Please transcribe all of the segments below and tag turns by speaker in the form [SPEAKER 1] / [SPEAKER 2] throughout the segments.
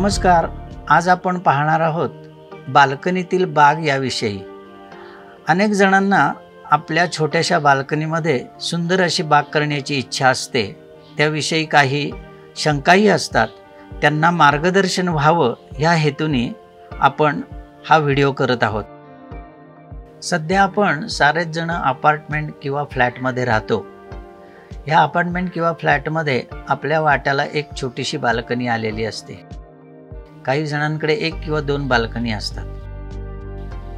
[SPEAKER 1] नमस्कार. आज आपण पाहणार आहोत बाल्कनीतील बाग याविषयी. अनेक जणांना आपल्या छोट्याशा बाल्कनीमध्ये सुंदर अशी बाग करण्याची इच्छा असते. त्याविषयी काही शंकाही असतात. त्यांना मार्गदर्शन व्हावं ह्या हेतूने आपण हा व्हिडिओ करत आहोत. सध्या आपण सारेच जण अपार्टमेंट किंवा फ्लॅटमध्ये राहतो. ह्या अपार्टमेंट किंवा फ्लॅटमध्ये आपल्या वाट्याला एक छोटीशी बाल्कनी आलेली असते. काही जणांकडे एक किंवा दोन बाल्कनी असतात.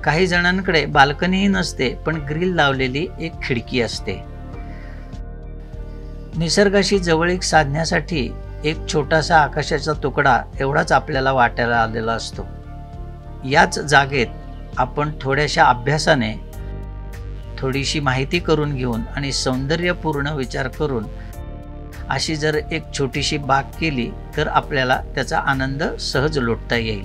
[SPEAKER 1] काही जणांकडे बाल्कनीही नसते, पण ग्रिल लावलेली एक खिडकी असते. निसर्गाशी जवळीक साधण्यासाठी एक छोटासा आकाशाचा तुकडा एवढाच आपल्याला वाट्याला आलेला असतो. याच जागेत आपण थोड्याशा अभ्यासाने थोडीशी माहिती करून घेऊन आणि सौंदर्यपूर्ण विचार करून अशी जर एक छोटीशी बाग केली तर आपल्याला त्याचा आनंद सहज लुटता येईल.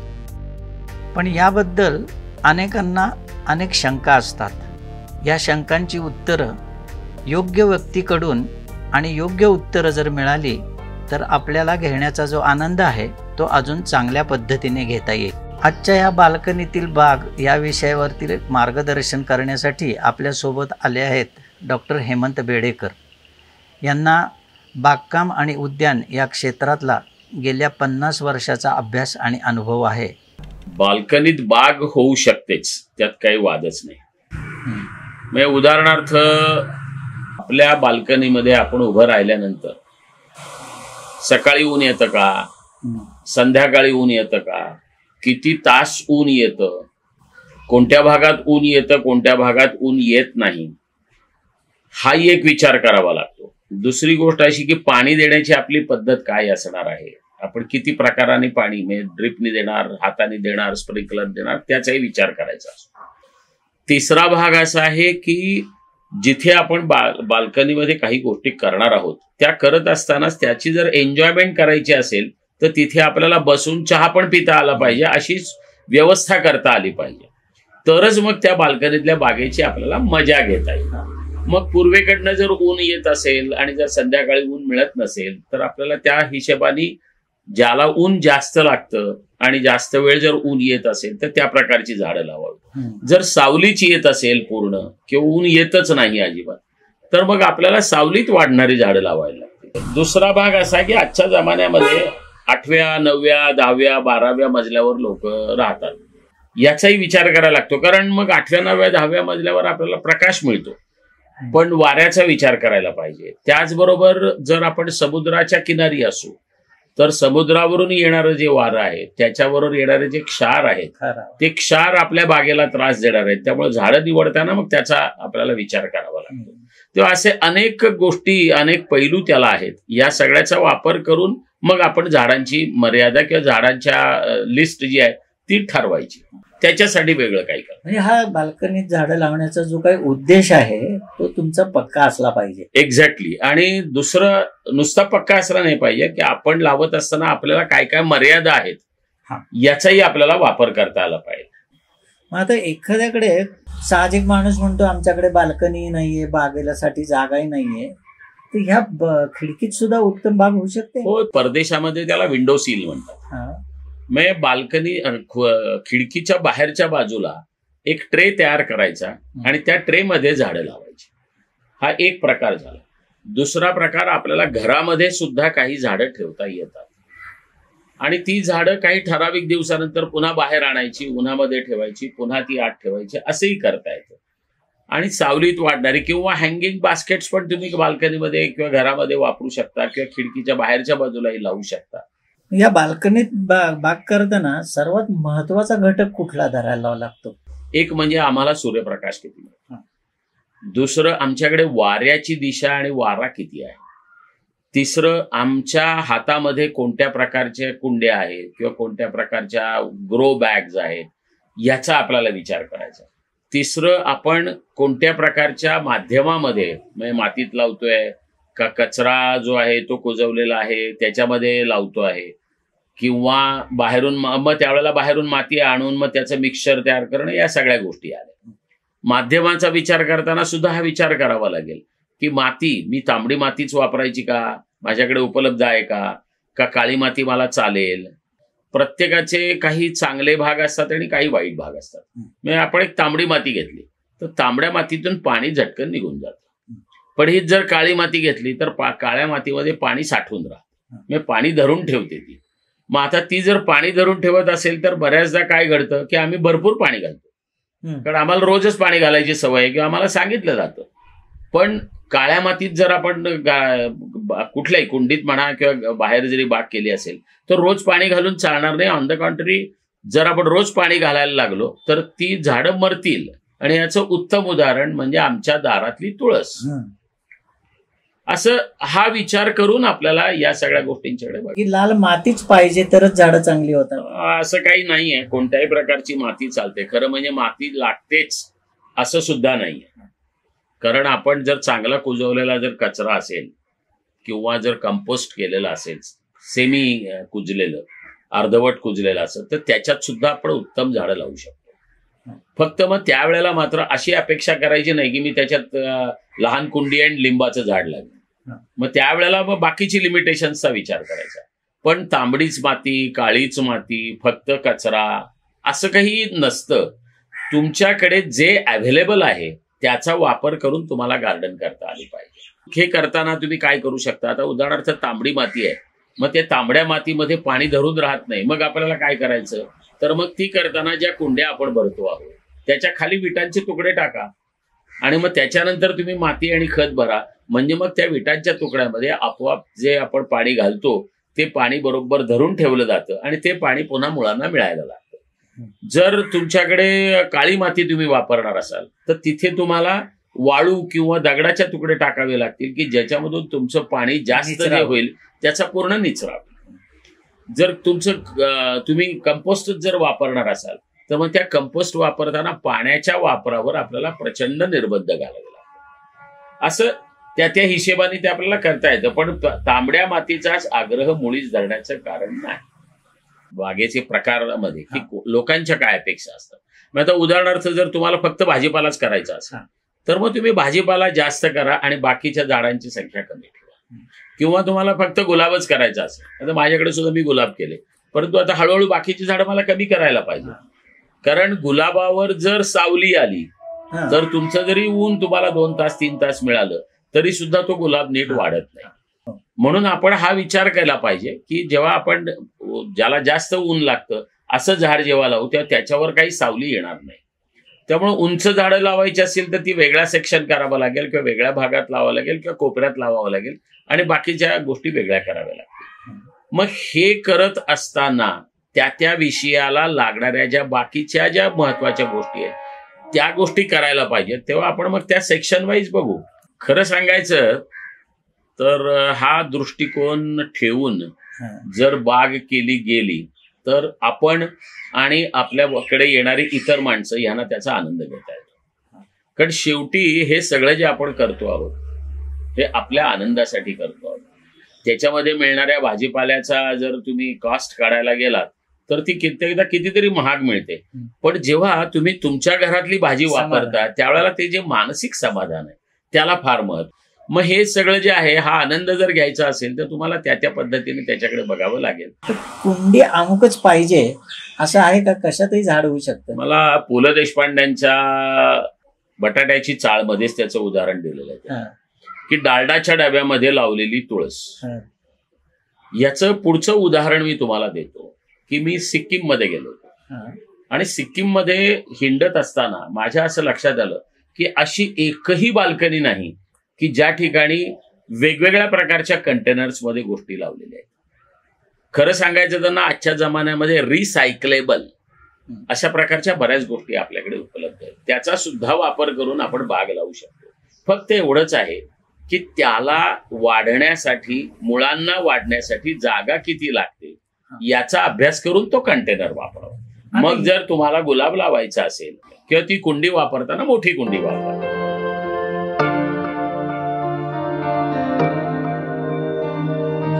[SPEAKER 1] पण याबद्दल अनेकांना अनेक शंका असतात. या शंकांची उत्तरं योग्य व्यक्तीकडून आणि योग्य उत्तरं जर मिळाली तर आपल्याला घेण्याचा जो आनंद आहे तो अजून चांगल्या पद्धतीने घेता येईल. आजच्या या बाल्कनीतील बाग या विषयावरती मार्गदर्शन करण्यासाठी आपल्यासोबत आले आहेत डॉक्टर हेमंत बेडेकर. यांना बागकाम आणि उद्यान या क्षेत्रातला गेल्या 50 वर्षाचा अभ्यास आणि अनुभव आहे.
[SPEAKER 2] बाल्कनीत बाग होऊ शकतेच, त्यात काही वादच नाही. म्हणजे उदाहरणार्थ आपल्या बाल्कनीमध्ये आपण उभं राहिल्यानंतर सकाळी ऊन येतं का, संध्याकाळी ऊन येतं का, किती तास ऊन येतं, कोणत्या भागात ऊन येतं, कोणत्या भागात ऊन येत नाही, हाही एक विचार करावा लागतो. दुसरी गोष्ट अशी की पाणी देण्याची आपली पद्धत काय असणार आहे, आपण किती प्रकाराने पाणी म्हणजे ड्रिपने देणार, हाताने देणार, स्प्रिंकलर देणार, त्याचाही विचार करायचा असतो. तिसरा भाग असा आहे की जिथे आपण बाल्कनीमध्ये काही गोष्टी करणार आहोत त्या करत असतानाच त्याची जर एन्जॉयमेंट करायची असेल तर तिथे आपल्याला बसून चहा पण पिता आला पाहिजे, अशीच व्यवस्था करता आली पाहिजे. तरच मग त्या बाल्कनीतल्या बागेची आपल्याला मजा घेता येईल. मग पूर्वेकडनं जर ऊन येत असेल आणि जर संध्याकाळी ऊन मिळत नसेल तर आपल्याला त्या हिशोबाने ज्याला ऊन जास्त लागतं आणि जास्त वेळ जर ऊन येत असेल तर त्या प्रकारची झाडं लावावी. जर सावलीची येत असेल पूर्ण किंवा ऊन येतच नाही अजिबात तर मग आपल्याला सावलीत वाढणारी झाडं लावायला लागते. दुसरा भाग असा की आजच्या जमान्यामध्ये 8व्या 9व्या 10व्या 12व्या मजल्यावर लोक राहतात. याचाही विचार करायला लागतो, कारण मग 8व्या 9व्या 10व्या मजल्यावर आपल्याला प्रकाश मिळतो, पण वाऱ्याचा विचार करायला पाहिजे. त्याचबरोबर जर आपण समुद्राच्या किनारी असू तर समुद्रावरून येणारं जे वारं आहे त्याच्याबरोबर येणारे जे क्षार आहेत ते क्षार आपल्या बागेला त्रास देणार आहेत. त्यामुळे झाडं निवडताना मग त्याचा आपल्याला विचार करावा लागतो. तेव्हा असे अनेक गोष्टी, अनेक पैलू त्याला आहेत. या सगळ्याचा वापर करून मग आपण झाडांची मर्यादा किंवा झाडांच्या लिस्ट जी आहे ती ठरवायची. त्याच्यासाठी वेगळं काही करा.
[SPEAKER 1] म्हणजे हा बाल्कनीत झाडं लावण्याचा जो काही उद्देश आहे तो तुमचा पक्का असला पाहिजे.
[SPEAKER 2] एक्झॅक्टली. आणि दुसरं नुसता पक्का असला नाही पाहिजे की आपण लावत असताना आपल्याला काय काय मर्यादा आहेत याचाही आपल्याला वापर करता आला पाहिजे.
[SPEAKER 1] मग आता एखाद्याकडे साहजिक माणूस म्हणतो आमच्याकडे बाल्कनी नाहीये, बागेसाठी जागाही नाहीये, तर ह्या खिडकीत सुद्धा उत्तम बाग होऊ शकते.
[SPEAKER 2] हो, परदेशामध्ये त्याला विंडो सील म्हणतात. म्हणजे बाल्कनी खिडकीच्या बाहेरच्या बाजूला एक ट्रे तयार करायचा आणि त्या ट्रे मध्ये झाडं लावायची. हा एक प्रकार झाला. दुसरा प्रकार, आपल्याला घरामध्ये सुद्धा काही झाडं ठेवता येतात आणि ती झाडं काही ठराविक दिवसानंतर पुन्हा बाहेर आणायची, उन्हामध्ये ठेवायची, पुन्हा ती आत ठेवायची, असंही करता येतं. आणि सावलीत वाढणारी किंवा हँगिंग बास्केट्स पण तुम्ही बाल्कनीमध्ये किंवा घरामध्ये वापरू शकता किंवा खिडकीच्या बाहेरच्या बाजूलाही लावू शकता.
[SPEAKER 1] या बाल्कनीत बाग करताना सर्वात महत्वाचा घटक कुठला धरायला लागतो?
[SPEAKER 2] एक म्हणजे आम्हाला सूर्यप्रकाश किती मिळतो. दुसरं, आमच्याकडे वाऱ्याची दिशा आणि वारा किती आहे. तिसरं, आमच्या हातामध्ये कोणत्या प्रकारच्या कुंड्या आहेत किंवा कोणत्या प्रकारच्या ग्रो बॅग्स आहेत याचा आपल्याला विचार करायचा. तिसरं, आपण कोणत्या प्रकारच्या माध्यमामध्ये, म्हणजे मातीत लावतोय का कचरा जो आहे तो कुजवलेला आहे त्याच्यामध्ये लावतो आहे, किंवा बाहेरून मग त्यावेळेला बाहेरून माती आणून मग त्याचं मिक्सचर तयार करणं, या सगळ्या गोष्टी आल्या. माध्यमाचा विचार करताना सुद्धा हा विचार करावा लागेल की माती मी तांबडी मातीच वापरायची का, माझ्याकडे उपलब्ध आहे का, का काळी माती मला चालेल, प्रत्येकाचे काही चांगले भाग असतात आणि काही वाईट भाग असतात. म्हणजे आपण एक तांबडी माती घेतली तर तांबड्या मातीतून पाणी झटकन निघून जातं. पण हीच जर काळी माती घेतली तर काळ्या मातीमध्ये पाणी साठवून राहतं, म्हणजे पाणी धरून ठेवते ती. मग आता ती जर पाणी धरून ठेवत असेल तर बऱ्याचदा काय घडतं की आम्ही भरपूर पाणी घालतो, कारण आम्हाला रोजच पाणी घालायची सवय आहे किंवा आम्हाला सांगितलं जातं. पण काळ्या मातीत जर आपण कुठल्याही कुंडीत म्हणा किंवा बाहेर जरी बाग केली असेल तर रोज पाणी घालून चालणार नाही. ऑन द कॉन्ट्री, जर आपण रोज पाणी घालायला लागलो तर ती झाडं मरतील. आणि याचं उत्तम उदाहरण म्हणजे आमच्या दारातली तुळस. असं हा विचार करून आपल्याला या सगळ्या गोष्टींच्याकडे
[SPEAKER 1] की लाल मातीच पाहिजे तरच झाडं चांगली होतात
[SPEAKER 2] असं काही नाहीये. कोणत्याही प्रकारची माती चालते. खरं म्हणजे माती लागतेच असं सुद्धा नाहीये. कारण आपण जर चांगला कुजवलेला जर कचरा असेल किंवा जर कंपोस्ट केलेलं असेल, सेमी कुजलेलं, अर्धवट कुजलेलं असेल, तर त्याच्यात सुद्धा आपण उत्तम झाडं लावू शकतो. फक्त मग त्यावेळेला मात्र अशी अपेक्षा करायची नाही की मी त्याच्यात लहान कुंडी आणि लिंबाचं झाड लागेल. मग त्यावेळेला मग बाकीची लिमिटेशन्सचा विचार करायचा. पण तांबडीच माती, काळीच माती, फक्त कचरा असं काही नसतं. तुमच्याकडे जे अव्हेलेबल आहे त्याचा वापर करून तुम्हाला गार्डन करता आली पाहिजे. हे करताना तुम्ही काय करू शकता? आता उदाहरणार्थ तांबडी माती आहे, मग त्या तांबड्या मातीमध्ये पाणी धरून राहत नाही. मग आपल्याला काय करायचं? तर मग ती करताना ज्या कुंड्या आपण भरतो आहोत त्याच्या खाली विटांचे तुकडे टाका आणि मग त्याच्यानंतर तुम्ही माती आणि खत भरा. म्हणजे मग त्या विटांच्या तुकड्यामध्ये आपोआप जे आपण पाणी घालतो ते पाणी बरोबर धरून ठेवलं जातं आणि ते पाणी पुन्हा मुळांना मिळायला लागतं. जर तुमच्याकडे काळी माती तुम्ही वापरणार असाल तर तिथे तुम्हाला वाळू किंवा दगडाच्या तुकडे टाकावे लागतील की ज्याच्यामधून तुमचं पाणी जास्त जे होईल त्याचा पूर्ण निचरा. जर तुम्ही कंपोस्ट जर वापरणार असाल तर मग त्या कंपोस्ट वापरताना पाण्याच्या वापरावर आपल्याला प्रचंड निर्बंध घालावे लागतात. असं त्या हिशेबाने ते आपल्याला करता येतं. पण तांबड्या मातीचाच आग्रह मुळीच धरण्याचं कारण नाही. बागेचे प्रकारामध्ये की लोकांच्या काय अपेक्षा असतात. मग आता उदाहरणार्थ जर तुम्हाला फक्त भाजीपालाच करायचा असेल तर मग तुम्ही भाजीपाला जास्त करा आणि बाकीच्या झाडांची संख्या कमी ठेवा. किंवा तुम्हाला फक्त गुलाबच करायचा असेल, आता माझ्याकडे सुद्धा मी गुलाब केले, परंतु आता हळूहळू बाकीची झाडं मला कमी करायला पाहिजे. कारण गुलाबावर जर सावली आली तर तुमचं जरी ऊन तुम्हाला 2 तास 3 तास मिळालं तरी सुद्धा तो गुलाब नीट वाढत नाही. म्हणून आपण हा विचार केला पाहिजे की जेव्हा आपण ज्याला जास्त ऊन लागतं असं झाड जेव्हा लावू तेव्हा त्याच्यावर काही सावली येणार नाही. त्यामुळे उंच झाडं लावायची असेल तर ती वेगळा सेक्शन करावं लागेल किंवा वेगळ्या भागात लावावं लागेल किंवा कोपऱ्यात लावावं लागेल आणि बाकीच्या गोष्टी वेगळ्या कराव्या लागतील. मग हे करत असताना त्या विषयाला लागणाऱ्या ज्या बाकीच्या ज्या महत्वाच्या गोष्टी आहेत त्या गोष्टी करायला पाहिजेत. तेव्हा आपण मग त्या सेक्शन वाईज बघू. खरं सांगायचं तर हा दृष्टिकोन ठेवून जर बाग केली गेली तर आपण आणि आपल्याकडे येणारी इतर माणसं यांना त्याचा आनंद घेता येतो. कारण शेवटी हे सगळं जे आपण करतो आहोत हे आपल्या आनंदासाठी करतो आहोत. त्याच्यामध्ये मिळणाऱ्या भाजीपाल्याचा जर तुम्ही कॉस्ट काढायला गेलात तर ती कित्येकदा कितीतरी महाग मिळते. पण जेव्हा तुम्ही तुमच्या घरातली भाजी वापरता त्यावेळेला ते जे मानसिक समाधान आहे त्याला फार महत्व. मग हे सगळं जे आहे हा आनंद जर घ्यायचा असेल तर तुम्हाला त्या पद्धतीने त्याच्याकडे बघावं लागेल.
[SPEAKER 1] कुंडी अमुकच पाहिजे असं आहे का? कशातही झाड होऊ शकतं.
[SPEAKER 2] मला पु ल देशपांड्यांच्या बटाट्याची चाळमध्येच त्याचं उदाहरण दिलेलं आहे की डालडाच्या डब्यामध्ये लावलेली तुळस. याचं पुढचं उदाहरण मी तुम्हाला देतो की मी सिक्कीम मध्ये गेलो आणि सिक्कीम मध्ये हिंडत असताना माझ्या असं लक्षात आलं की अशी एकही बाल्कनी नाही की ज्या ठिकाणी वेगवेगळ्या प्रकारच्या कंटेनर्स मध्ये गोष्टी लावलेल्या आहेत. खरं सांगायचं तर ना आजच्या जमान्यामध्ये रिसायकलेबल अशा प्रकारच्या बऱ्याच गोष्टी आपल्याकडे उपलब्ध आहेत. त्याचा सुद्धा वापर करून आपण बाग लावू शकतो. फक्त एवढंच आहे की त्याला वाढण्यासाठी, मुळांना वाढण्यासाठी जागा किती लागते याचा अभ्यास करून तो कंटेनर वापरावा. मग जर तुम्हाला गुलाब लावायचा असेल किंवा ती कुंडी वापरताना मोठी कुंडी वापरा.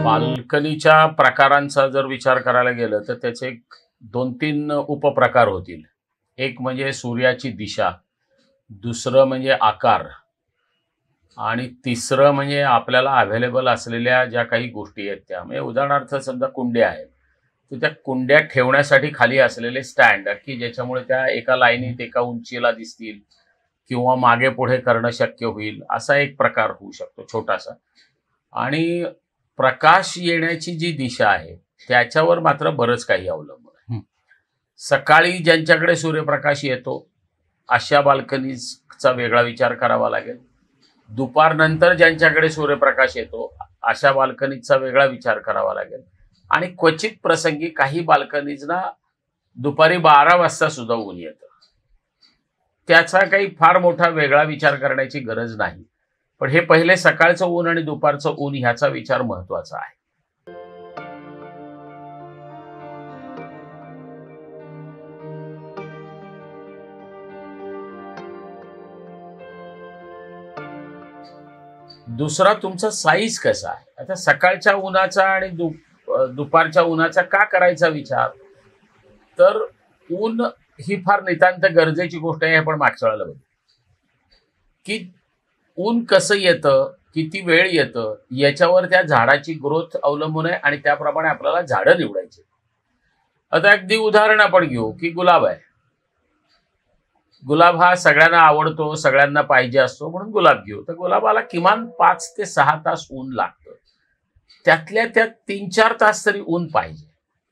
[SPEAKER 2] बाल्कनीच्या प्रकारांचा जर विचार करायला गेलं तर त्याचे 2-3 उपप्रकार होतील. एक म्हणजे सूर्याची दिशा, दुसरं म्हणजे आकार आणि तिसरं म्हणजे आपल्याला अवेलेबल असलेल्या ज्या काही गोष्टी आहेत त्या. म्हणजे उदाहरणार्थ समजा कुंड्या आहेत तर त्या कुंड्या ठेवण्यासाठी खाली असलेले स्टँड की ज्याच्यामुळे त्या एका लाईनीत एका उंचीला दिसतील किंवा मागे पुढे करणं शक्य होईल, असा एक प्रकार होऊ शकतो छोटासा. आणि प्रकाश येण्याची जी दिशा आहे त्याच्यावर मात्र बरंच काही अवलंबून आहे. सकाळी ज्यांच्याकडे सूर्यप्रकाश येतो अशा बाल्कनीचा वेगळा विचार करावा लागेल. दुपारनंतर ज्यांच्याकडे सूर्यप्रकाश येतो अशा बाल्कनीचा वेगळा विचार करावा लागेल. आणि क्वचित प्रसंगी काही बाल्कनीजना दुपारी 12 वाजता सुद्धा ऊन येतं. त्याचा काही फार मोठा वेगळा विचार करण्याची गरज नाही. पण हे पहिले सकाळचं ऊन आणि दुपारचं ऊन ह्याचा विचार महत्वाचा आहे. दुसरा तुमचा साईज कसा आहे. आता सकाळच्या उन्हाचा आणि दुपारच्या उन्हाचा का करायचा विचार, तर ऊन ही फार नितांत गरजेची गोष्ट आहे. आपण मागच्या वेळेला बघू की ऊन कसं येतं, किती वेळ येतं याच्यावर त्या झाडाची ग्रोथ अवलंबून आहे आणि त्याप्रमाणे आपल्याला झाडं निवडायची. आता अगदी उदाहरण आपण घेऊ की गुलाब आहे. गुलाब हा सगळ्यांना आवडतो, सगळ्यांना पाहिजे असतो म्हणून गुलाब घेऊ. तर गुलाबाला किमान 5 ते 6 तास ऊन लागतं. त्यातल्या त्यात 3-4 तास तरी ऊन पाहिजे.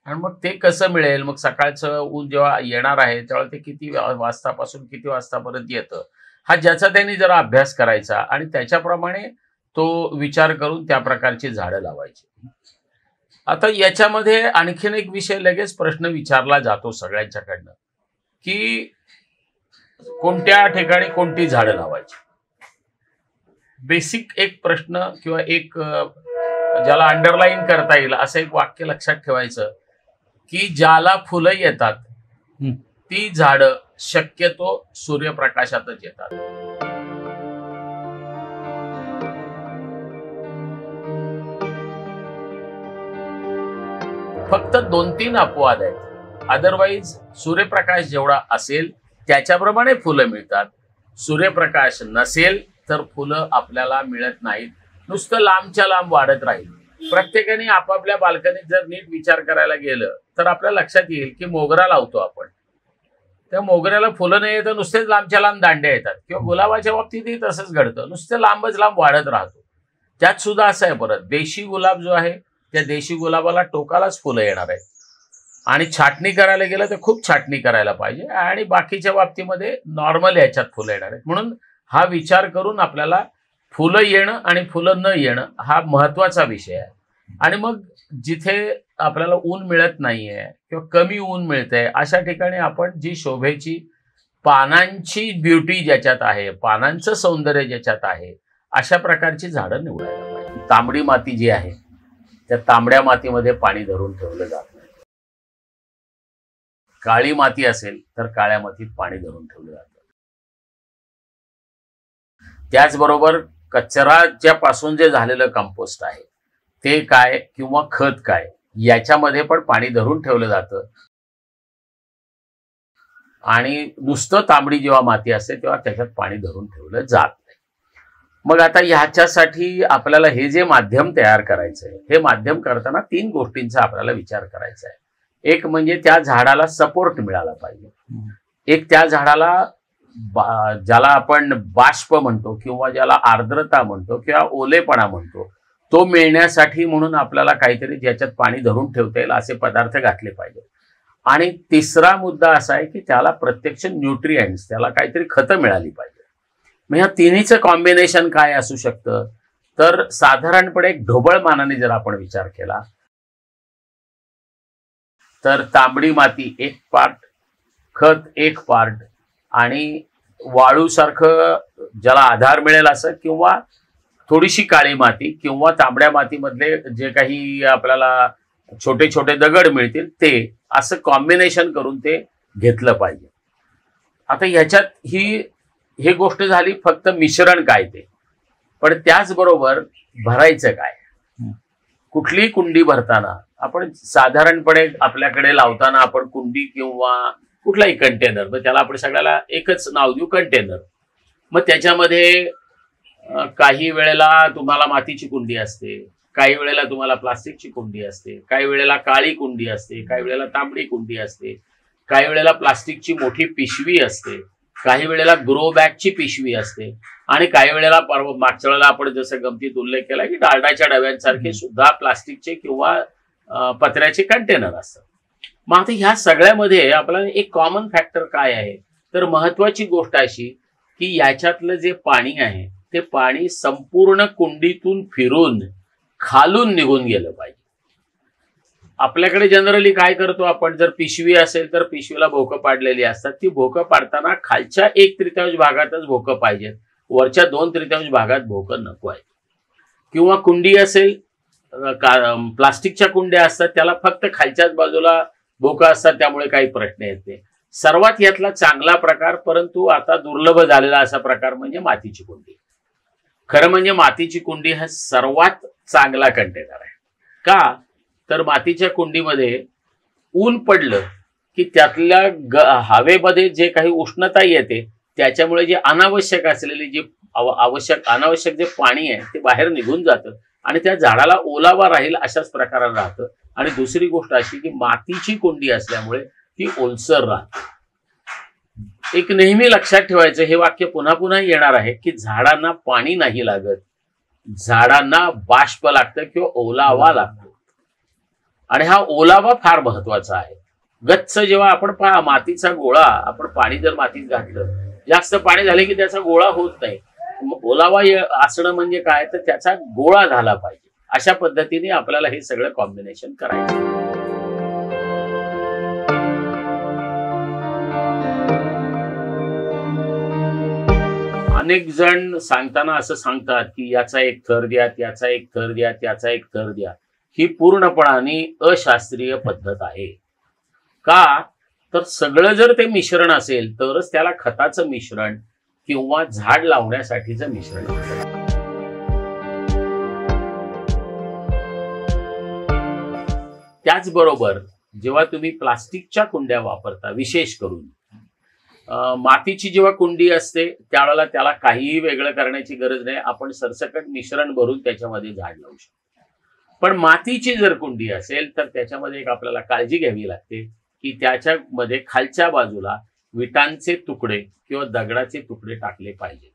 [SPEAKER 2] आणि मग ते कसं मिळेल, मग सकाळचं ऊन जेव्हा येणार आहे तेव्हा ते किती वाजतापासून किती वाजतापर्यंत येतं, हा ज्याचा त्यांनी जरा अभ्यास करायचा आणि त्याच्याप्रमाणे तो विचार करून त्या प्रकारची झाडं लावायची. आता याच्यामध्ये आणखीन एक विषय लगेच प्रश्न विचारला जातो सगळ्यांच्याकडनं की कोणत्या ठिकाणी कोणती झाडं लावायची. बेसिक एक प्रश्न किंवा एक ज्याला अंडरलाईन करता येईल असं एक वाक्य लक्षात ठेवायचं की ज्याला फुलं येतात ती झाडं शक्यतो सूर्यप्रकाशातच येतात. फक्त 2-3 अपवाद आहेत. अदरवाईज सूर्यप्रकाश जेवढा असेल त्याच्याप्रमाणे फुलं मिळतात. सूर्यप्रकाश नसेल तर फुलं आपल्याला मिळत नाहीत. नुसतं लांबच्या लांब वाढत राहील. प्रत्येकाने आपापल्या बाल्कनीत जर नीट विचार करायला गेलं तर आपल्या लक्षात येईल की मोगरा लावतो आपण, त्या मोगऱ्याला फुलं नाही येतं, नुसतेच लांबच्या लांब दांड्या येतात. किंवा गुलाबाच्या बाबतीतही तसंच घडतं, नुसतं लांबच लांब वाढत राहतो. त्यात सुद्धा असं आहे परत, देशी गुलाब जो आहे त्या देशी गुलाबाला टोकालाच फुलं येणार आहेत. आणि छाटणी करायला गेलं तर खूप छाटणी करायला पाहिजे. आणि बाकीच्या बाबतीमध्ये नॉर्मल ह्याच्यात फुलं येणार आहेत. म्हणून हा विचार करून आपल्याला फुलं येणं आणि फुलं न येणं हा महत्वाचा विषय आहे. आणि मग जिथे आपल्याला ऊन मिळत नाहीये किंवा कमी ऊन मिळतंय अशा ठिकाणी आपण जी शोभेची पानांची ब्युटी ज्याच्यात आहे, पानांचं सौंदर्य ज्याच्यात आहे, अशा प्रकारची झाडं निवडायला पाहिजे. तांबडी माती जी आहे त्या तांबड्या मातीमध्ये पाणी धरून ठेवलं जात नाही. काळी माती असेल तर काळ्या मातीत पाणी धरून ठेवलं जातं. त्याचबरोबर कचराच्या पासून जे झालेलं कंपोस्ट आहे ते काय किंवा खत काय याच्यामध्ये पण पाणी धरून ठेवलं जातं. आणि नुसतं तांबडी जेव्हा माती असते तेव्हा त्याच्यात पाणी धरून ठेवलं जात नाही. मग आता ह्याच्यासाठी आपल्याला हे जे माध्यम तयार करायचंय, हे माध्यम करताना 3 गोष्टींचा आपल्याला विचार करायचा आहे. एक म्हणजे त्या झाडाला सपोर्ट मिळाला पाहिजे. एक त्या झाडाला ज्याला आपण बाष्प म्हणतो किंवा ज्याला आर्द्रता म्हणतो किंवा ओलेपणा म्हणतो तो मिळण्यासाठी म्हणून आपल्याला काहीतरी ज्याच्यात पाणी धरून ठेवता येईल असे पदार्थ घातले पाहिजे. आणि तिसरा मुद्दा असा आहे की त्याला प्रत्यक्ष न्यूट्रिएंट्स, त्याला काहीतरी खतं मिळाली पाहिजे. मग ह्या तिन्हीचं कॉम्बिनेशन काय असू शकतं, तर साधारणपणे एक ढोबळ मानाने जर आपण विचार केला तर तांबडी माती 1 पार्ट, खत 1 पार्ट आणि वाळूसारखं ज्याला आधार मिळेल असं किंवा थोडीशी काळी माती किंवा तांबड्या मातीमधले जे काही आपल्याला छोटे छोटे दगड मिळतील ते असं कॉम्बिनेशन करून ते घेतलं पाहिजे. आता ह्याच्यात ही गोष्ट झाली फक्त मिश्रण काय ते, पण त्याचबरोबर भरायचं काय. कुठली कुंडी भरताना आपण साधारणपणे आपल्याकडे लावताना आपण कुंडी किंवा कुठलाही कंटेनर, मग त्याला आपण सगळ्याला एकच नाव देऊ कंटेनर. मग त्याच्यामध्ये काही वेळेला तुम्हाला मातीची कुंडी असते, काही वेळेला तुम्हाला प्लास्टिकची कुंडी असते, काही वेळेला काळी कुंडी असते, काही वेळेला तांबडी कुंडी असते, काही वेळेला प्लास्टिकची मोठी पिशवी असते, काही वेळेला ग्रो बॅगची पिशवी असते, आणि काही वेळेला मागच्या वेळेला आपण जसं गमतीत उल्लेख केला की डालडाच्या डब्यांसारखे सुद्धा प्लास्टिकचे किंवा पत्र्याचे कंटेनर असतात. मग आता ह्या सगळ्यामध्ये आपल्याला एक कॉमन फॅक्टर काय आहे, तर महत्वाची गोष्ट अशी की याच्यातलं जे पाणी आहे ते पाणी संपूर्ण कुंडीतून फिरून खालून निघून गेलं पाहिजे. आपल्याकडे जनरली काय करतो आपण, जर पिशवी असेल तर पिशवीला भोकं पाडलेली असतात, ती भोकं पाडताना खालच्या 1/3 भागातच भोकं पाहिजेत, वरच्या 2/3 भागात भोकं नको आहे. किंवा कुंडी असेल, प्लास्टिकच्या कुंड्या असतात त्याला फक्त खालच्याच बाजूला भोकं असतात, त्यामुळे काही प्रश्न येत नाही. सर्वात यातला चांगला प्रकार, परंतु आता दुर्लभ झालेला असा प्रकार म्हणजे मातीची कुंडी. खरं म्हणजे मातीची कुंडी हा सर्वात चांगला कंटेनर आहे. का तर मातीच्या कुंडीमध्ये ऊन पडलं की त्यातल्या हवेमध्ये जे काही उष्णता येते त्याच्यामुळे जे अनावश्यक असलेले जे अनावश्यक जे पाणी आहे ते बाहेर निघून जातं आणि त्या झाडाला ओलावा राहील अशाच प्रकारानं राहतं. आणि दुसरी गोष्ट अशी की मातीची कुंडी असल्यामुळे ती ओलसर राहते. एक नेहमी लक्षात ठेवायचं, हे वाक्य पुन्हा पुन्हा येणार आहे की झाडांना पाणी नाही लागत, झाडांना बाष्प लागतं किंवा ओलावा लागतो. आणि हा ओलावा फार महत्वाचा आहे. गच्च जेव्हा आपण पहा मातीचा गोळा, आपण पाणी जर मातीत घातलं, जास्त पाणी झाले की त्याचा गोळा होत नाही. ओलावा असणं म्हणजे काय, तर त्याचा गोळा झाला पाहिजे. अशा पद्धतीने आपल्याला हे सगळं कॉम्बिनेशन करायचं. अनेक जण सांगताना असं सांगतात की याचा एक थर द्या, त्याचा एक थर द्या, त्याचा एक थर द्या. ही पूर्णपणाने अशास्त्रीय पद्धत आहे. का तर सगळं जर ते मिश्रण असेल तरच त्याला खताचं मिश्रण किंवा झाड लावण्यासाठीचं मिश्रण असतं. त्याचबरोबर जेव्हा तुम्ही प्लास्टिकच्या कुंड्या वापरता, विशेष करून मातीची जेव्हा कुंडी असते त्यावेळेला त्याला काहीही वेगळं करण्याची गरज नाही, आपण सरसकट मिश्रण भरून त्याच्यामध्ये झाड लावू शकतो. पण मातीची जर कुंडी असेल तर त्याच्यामध्ये एक आपल्याला काळजी घ्यावी लागते की त्याच्यामध्ये खालच्या बाजूला विटांचे तुकडे किंवा दगडाचे तुकडे टाकले पाहिजे.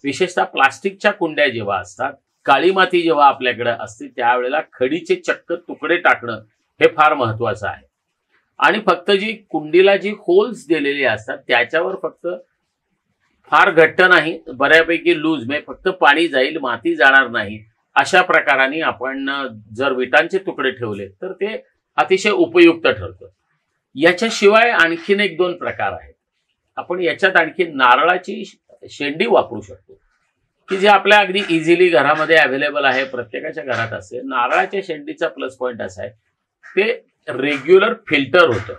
[SPEAKER 2] विशेषतः प्लास्टिकच्या कुंड्या जेव्हा असतात, काळी माती जेव्हा आपल्याकडे असते त्यावेळेला खडीचे चक्क तुकडे टाकणं हे फार महत्वाचं आहे. आणि फक्त जी कुंडीला जी होल्स दिलेली असतात त्याच्यावर फक्त फार घट्ट नाही, बऱ्यापैकी लूज, म्हणजे फक्त पाणी जाईल, माती जाणार नाही, अशा प्रकाराने आपण जर विटांचे तुकडे ठेवले तर ते अतिशय उपयुक्त ठरतं. याच्याशिवाय आणखीन 1-2 प्रकार आहेत. आपण याच्यात आणखी नारळाची शेंडी वापरू शकतो की जे आपल्या अगदी इझिली घरामध्ये अवेलेबल आहे, प्रत्येकाच्या घरात असते. नारळाच्या शेंडीचा प्लस पॉइंट असा आहे, ते रेग्युलर फिल्टर होतं,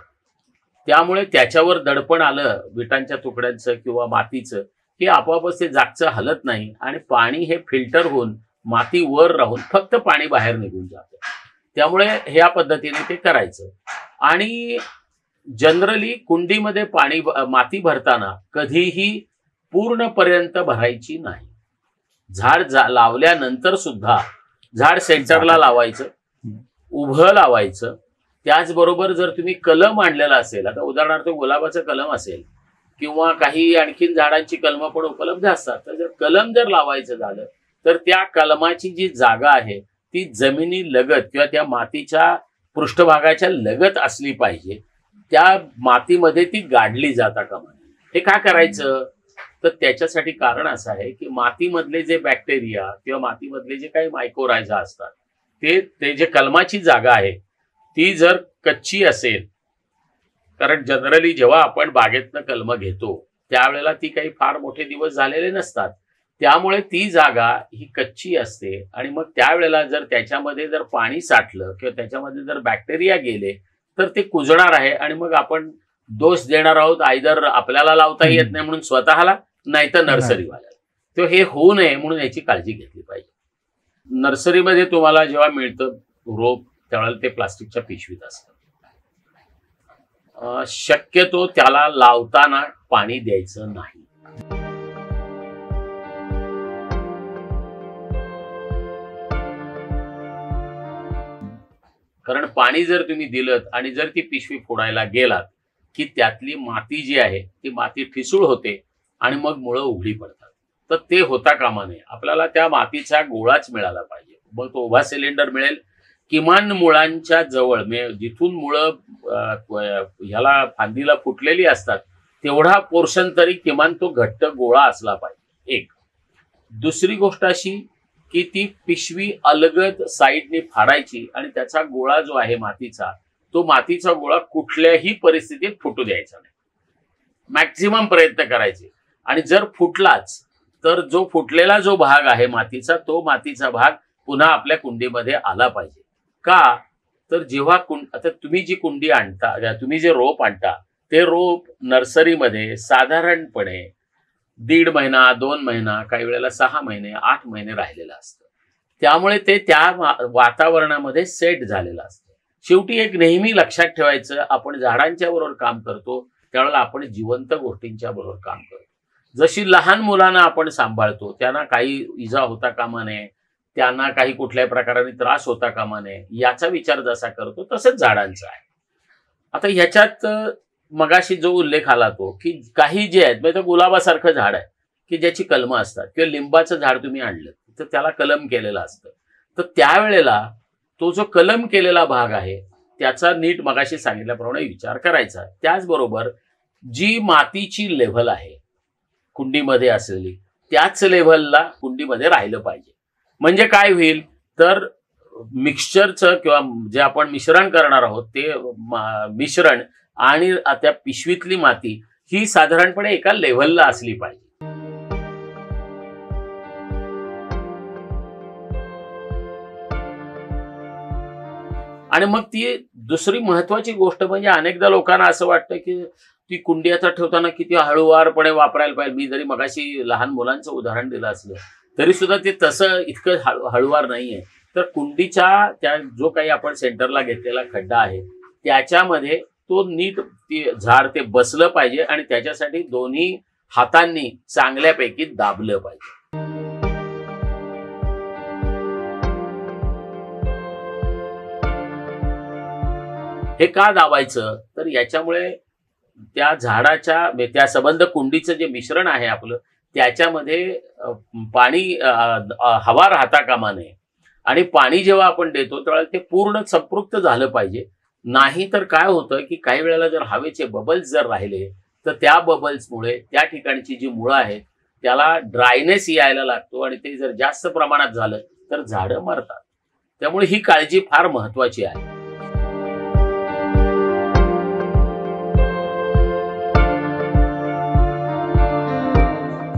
[SPEAKER 2] त्यामुळे त्याच्यावर दडपण आलं विटांच्या तुकड्यांचं किंवा मातीचं की आपोआपच ते जागचं हलत नाही आणि पाणी हे फिल्टर होऊन माती वर राहून फक्त पाणी बाहेर निघून जातं. त्यामुळे ह्या पद्धतीने ते करायचं. आणि जनरली कुंडीमध्ये माती भरताना कधीही पूर्णपर्यंत भरायची नाही. झाड लावल्यानंतर सुद्धा झाड सेंटरला लावायचं, उभं लावायचं. त्याचबरोबर जर तुम्ही कलम आणलेला असेल, आता उदाहरणार्थ गुलाबाचं कलम असेल किंवा काही आणखीन झाडांची कलमं पण उपलब्ध असतात, तर जर कलम लावायचं झालं तर त्या कलमाची जी जागा आहे ती जमिनी लगत किंवा त्या मातीच्या पृष्ठभागाच्या लगत असली पाहिजे. त्या मातीमध्ये ती गाडली जाता कामा नये. हे का करायचं, तर त्याच्यासाठी कारण असं आहे की मातीमधले जे बॅक्टेरिया किंवा मातीमधले जे काही मायक्रोरायझा असतात ते जे कलमाची जागा आहे ती जर कच्ची असेल, कारण जनरली जेव्हा आपण बागेतनं कलमं घेतो त्यावेळेला ती काही फार मोठे दिवस झालेले नसतात, त्यामुळे ती जागा ही कच्ची असते. आणि मग त्यावेळेला जर त्याच्यामध्ये जर पाणी साठलं किंवा त्याच्यामध्ये जर बॅक्टेरिया गेले तर ते कुजणार आहे आणि मग आपण दोष देणार आहोत आयदर आपल्याला लावता येत नाही म्हणून स्वतःला, नाहीतर नर्सरीवाल्याला. तर हे होऊ नये म्हणून याची काळजी घेतली पाहिजे. नर्सरीमध्ये तुम्हाला जेव्हा मिळतं रोप त्यावेळेला ते प्लास्टिकच्या पिशवीत असतं. शक्यतो त्याला लावताना पाणी द्यायचं नाही. कारण पाणी जर तुम्ही दिलं आणि जर ती पिशवी फोडायला गेलात की त्यातली माती जी आहे ती माती ठिसूळ होते आणि मग मुळं उघडी पडतात. तर ते होता कामा नये. आपल्याला त्या मातीचा गोळाच मिळाला पाहिजे. मग तो उभा सिलेंडर मिळेल, किमान मुळांच्या जवळ जिथून मुळं ह्याला फांदीला फुटलेली असतात तेवढा पोर्शन तरी किमान तो घट्ट गोळा असला पाहिजे. एक. दुसरी गोष्ट अशी की ती पिशवी अलगद साईडने फाडायची आणि त्याचा गोळा जो आहे मातीचा, तो मातीचा गोळा कुठल्याही परिस्थितीत फुटू द्यायचा नाही. मॅक्झिमम प्रयत्न करायचे. आणि जर फुटलाच तर जो फुटलेला जो भाग आहे मातीचा, तो मातीचा भाग पुन्हा आपल्या कुंडीमध्ये आला पाहिजे. का तर जेव्हा आता तुम्ही जी कुंडी आणता, तुम्ही जे रोप आणता, ते रोप नर्सरीमध्ये साधारणपणे 1.5 महिना 2 महिना, काही वेळेला 6 महिने 8 महिने राहिलेलं असतं. त्यामुळे ते त्या वातावरणामध्ये सेट झालेलं असतं. शेवटी एक नेहमी लक्षात ठेवायचं, आपण झाडांच्या बरोबर काम करतो त्यावेळेला आपण जिवंत गोष्टींच्या बरोबर काम करतो. जशी लहान मुलांना आपण सांभाळतो, त्यांना काही इजा होता कामा नये, त्यांना काही कुठल्याही प्रकाराने त्रास होता कामा नये, याचा विचार जसा करतो तसंच झाडांचा आहे. आता ह्याच्यात मगाशी जो उल्लेख आला तो की काही जे आहेत, म्हणजे गुलाबासारखं झाड आहे की ज्याची कलमं असतात, किंवा लिंबाचं झाड तुम्ही आणलं तर त्याला कलम केलेलं असतं. तर त्यावेळेला तो जो कलम केलेला भाग आहे त्याचा नीट मगाशी सांगितल्याप्रमाणे विचार करायचा. त्याचबरोबर जी मातीची लेव्हल आहे कुंडीमध्ये असलेली, त्याच लेव्हलला कुंडीमध्ये राहिलं पाहिजे. म्हणजे काय होईल तर मिक्सचरचं किंवा जे आपण मिश्रण करणार आहोत ते मिश्रण आणि त्या पिशवीतली माती ही साधारणपणे एका लेव्हलला असली पाहिजे. आणि मग ती दुसरी महत्वाची गोष्ट म्हणजे अनेकदा लोकांना असं वाटतं की ती कुंडी आता ठेवताना किती हळूवारपणे वापरायला पाहिजे. मी जरी मगाशी लहान मुलांचं उदाहरण दिलं असलं तरी सुद्धा ते तसं इतकं हळूवार नाहीये. तर कुंडीच्या त्या जो काही आपण सेंटरला घेतलेला खड्डा आहे त्याच्यामध्ये तो नीट ती झाड ते बसलं पाहिजे आणि त्याच्यासाठी दोन्ही हातांनी चांगल्यापैकी दाबलं पाहिजे. हे का दाबायचं तर याच्यामुळे त्या झाडाच्या त्या संबंध कुंडीचं जे मिश्रण आहे आपलं त्याच्यामध्ये पाणी हवा राहता कामा नये. आणि पाणी जेव्हा आपण देतो तेव्हा ते पूर्ण संपृक्त झालं पाहिजे. नाही तर काय होतं की काही वेळेला जर हवेचे बबल्स जर राहिले तर त्या बबल्समुळे त्या ठिकाणची जी मुळं आहेत त्याला ड्रायनेस यायला लागतो आणि ते जर जास्त प्रमाणात झालं तर झाडं मरतात. त्यामुळे ही काळजी फार महत्वाची आहे.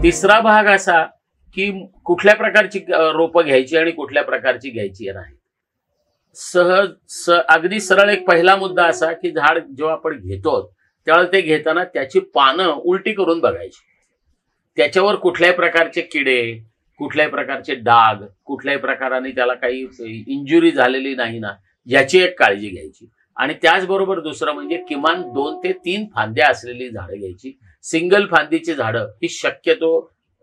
[SPEAKER 2] तिसरा भाग असा की कुठल्या प्रकारची रोपं घ्यायची आणि कुठल्या प्रकारची घ्यायची नाही. अगदी सरळ एक पहिला मुद्दा असा की झाड जेव्हा आपण घेतो त्यावेळेला ते घेताना त्याची पानं उलटी करून बघायची. त्याच्यावर कुठल्याही प्रकारचे किडे, कुठल्याही प्रकारचे डाग, कुठल्याही प्रकाराने त्याला काही इंजुरी झालेली नाही ना याची एक काळजी घ्यायची. आणि त्याचबरोबर दुसरं म्हणजे किमान 2 ते 3 फांद्या असलेली झाडं घ्यायची. सिंगल फांदीची झाडं ही शक्यतो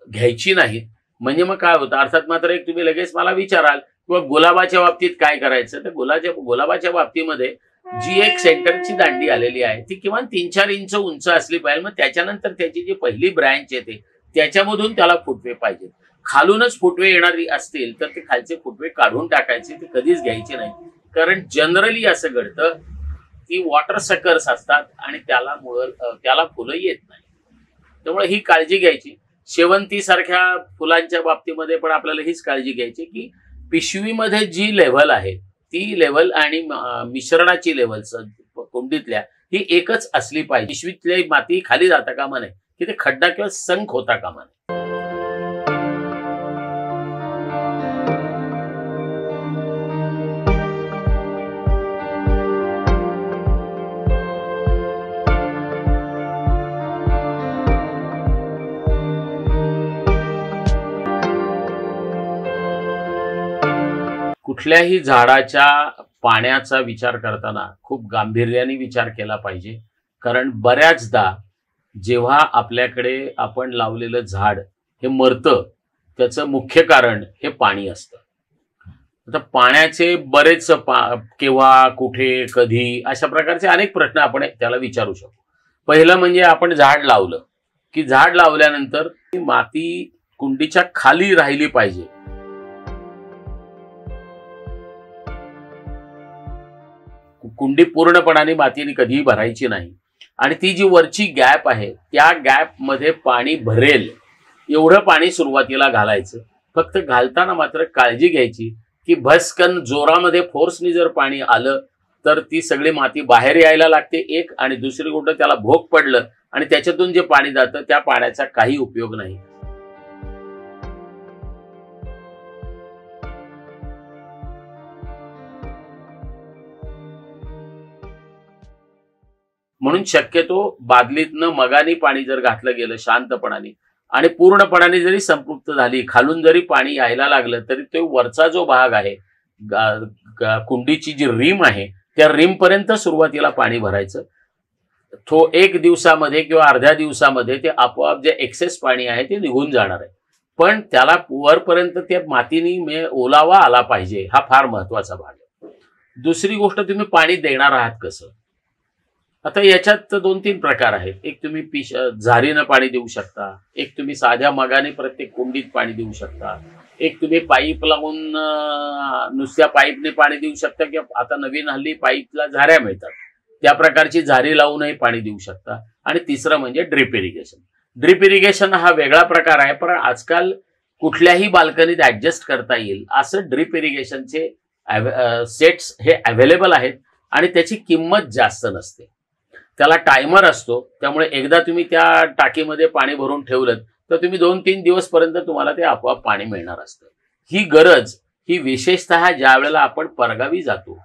[SPEAKER 2] घ्यायची नाहीत. म्हणजे मग काय होतं, अर्थात मात्र एक तुम्ही लगेच मला विचाराल किंवा गुलाबाच्या बाबतीत काय करायचं, तर गुलाबाच्या बाबतीमध्ये जी एक सेंटरची दांडी आलेली आहे ती किमान 3-4 इंच उंच असली पाहिजे. मग त्याच्यानंतर त्याची जी पहिली ब्रँच येते त्याच्यामधून त्याला फुटवे पाहिजेत. खालूनच फुटवे येणारी असतील तर ते खालचे फुटवे काढून टाकायचे, ते कधीच घ्यायचे नाही. कारण जनरली असं घडतं की वॉटर सकर्स असतात आणि त्याला फुलं येत नाही. त्यामुळे ही काळजी घ्यायची. शेवंती सारख्या फुलांच्या बाबतीमध्ये पण आपल्याला हीच काळजी घ्यायची की पिशवीमध्ये जी लेव्हल आहे ती लेव्हल आणि मिश्रणाची लेव्हल कुंडीतल्या ही एकच असली पाहिजे. पिशवीतली माती खाली जाता कामा नये की ते खड्डा किंवा संक होता कामा नये. कुठल्याही झाडाच्या पाण्याचा विचार करताना खूप गांभीर्याने विचार केला पाहिजे. कारण बऱ्याचदा जेव्हा आपल्याकडे आपण लावलेलं झाड हे मरतं त्याचं मुख्य कारण हे पाणी असतं. आता पाण्याचे बरेच केव्हा, कुठे, कधी अशा प्रकारचे अनेक प्रश्न आपण त्याला विचारू शकतो. पहिलं म्हणजे आपण झाड लावलं की झाड लावल्यानंतर माती कुंडीच्या खाली राहिली पाहिजे. कुंडी पूर्णपणाने मातीने कधीही भरायची नाही आणि ती जी वरची गॅप आहे त्या गॅप मध्ये पाणी भरेल एवढं पाणी सुरुवातीला घालायचं. फक्त घालताना मात्र काळजी घ्यायची की भस्कन जोरामध्ये फोर्सनी जर पाणी आलं तर ती सगळी माती बाहेर यायला लागते एक, आणि दुसरी गोष्ट त्याला भोग पडलं आणि त्याच्यातून जे पाणी जातं त्या पाण्याचा काही उपयोग नाही. म्हणून शक्यतो बादलीतनं मगानी पाणी जर घातलं गेलं शांतपणाने आणि पूर्णपणाने जरी संपृक्त झाली, खालून जरी पाणी यायला लागलं तरी तो वरचा जो भाग आहे कुंडीची जी रिम आहे त्या रिम पर्यंत सुरुवातीला पाणी भरायचं. तो 1 दिवसामध्ये किंवा अर्ध्या दिवसामध्ये ते आपोआप जे एक्सेस पाणी आहे ते निघून जाणार आहे. पण त्याला वरपर्यंत त्या मातीने ओलावा आला पाहिजे, हा फार महत्वाचा भाग आहे. दुसरी गोष्ट, तुम्ही पाणी देणार आहात कसं. आता याच्यात 2-3 प्रकार आहेत. एक तुम्ही झारीनं पाणी देऊ शकता, एक तुम्ही साध्या मगाने प्रत्येक कुंडीत पाणी देऊ शकता, एक तुम्ही पाईप लावून नुसत्या पाईपने पाणी देऊ शकता, किंवा आता नवीन हल्ली पाईपला झाऱ्या मिळतात त्या प्रकारची झारी लावूनही पाणी देऊ शकता. आणि तिसरं म्हणजे ड्रिप इरिगेशन. ड्रिप इरिगेशन हा वेगळा प्रकार आहे, पण आजकाल कुठल्याही बाल्कनीत ऍडजस्ट करता येईल असं ड्रिप इरिगेशनचे सेट्स हे अवेलेबल आहेत आणि त्याची किंमत जास्त नसते. त्याला टायमर असतो, त्यामुळे एकदा तुम्ही त्या टाकीमध्ये पाणी भरून ठेवलं तर तुम्ही 2-3 दिवस पर्यंत तुम्हाला ते आपोआप पाणी मिळणार असतं. ही गरज ही विशेषतः ज्या वेळेला आपण परगावी जातो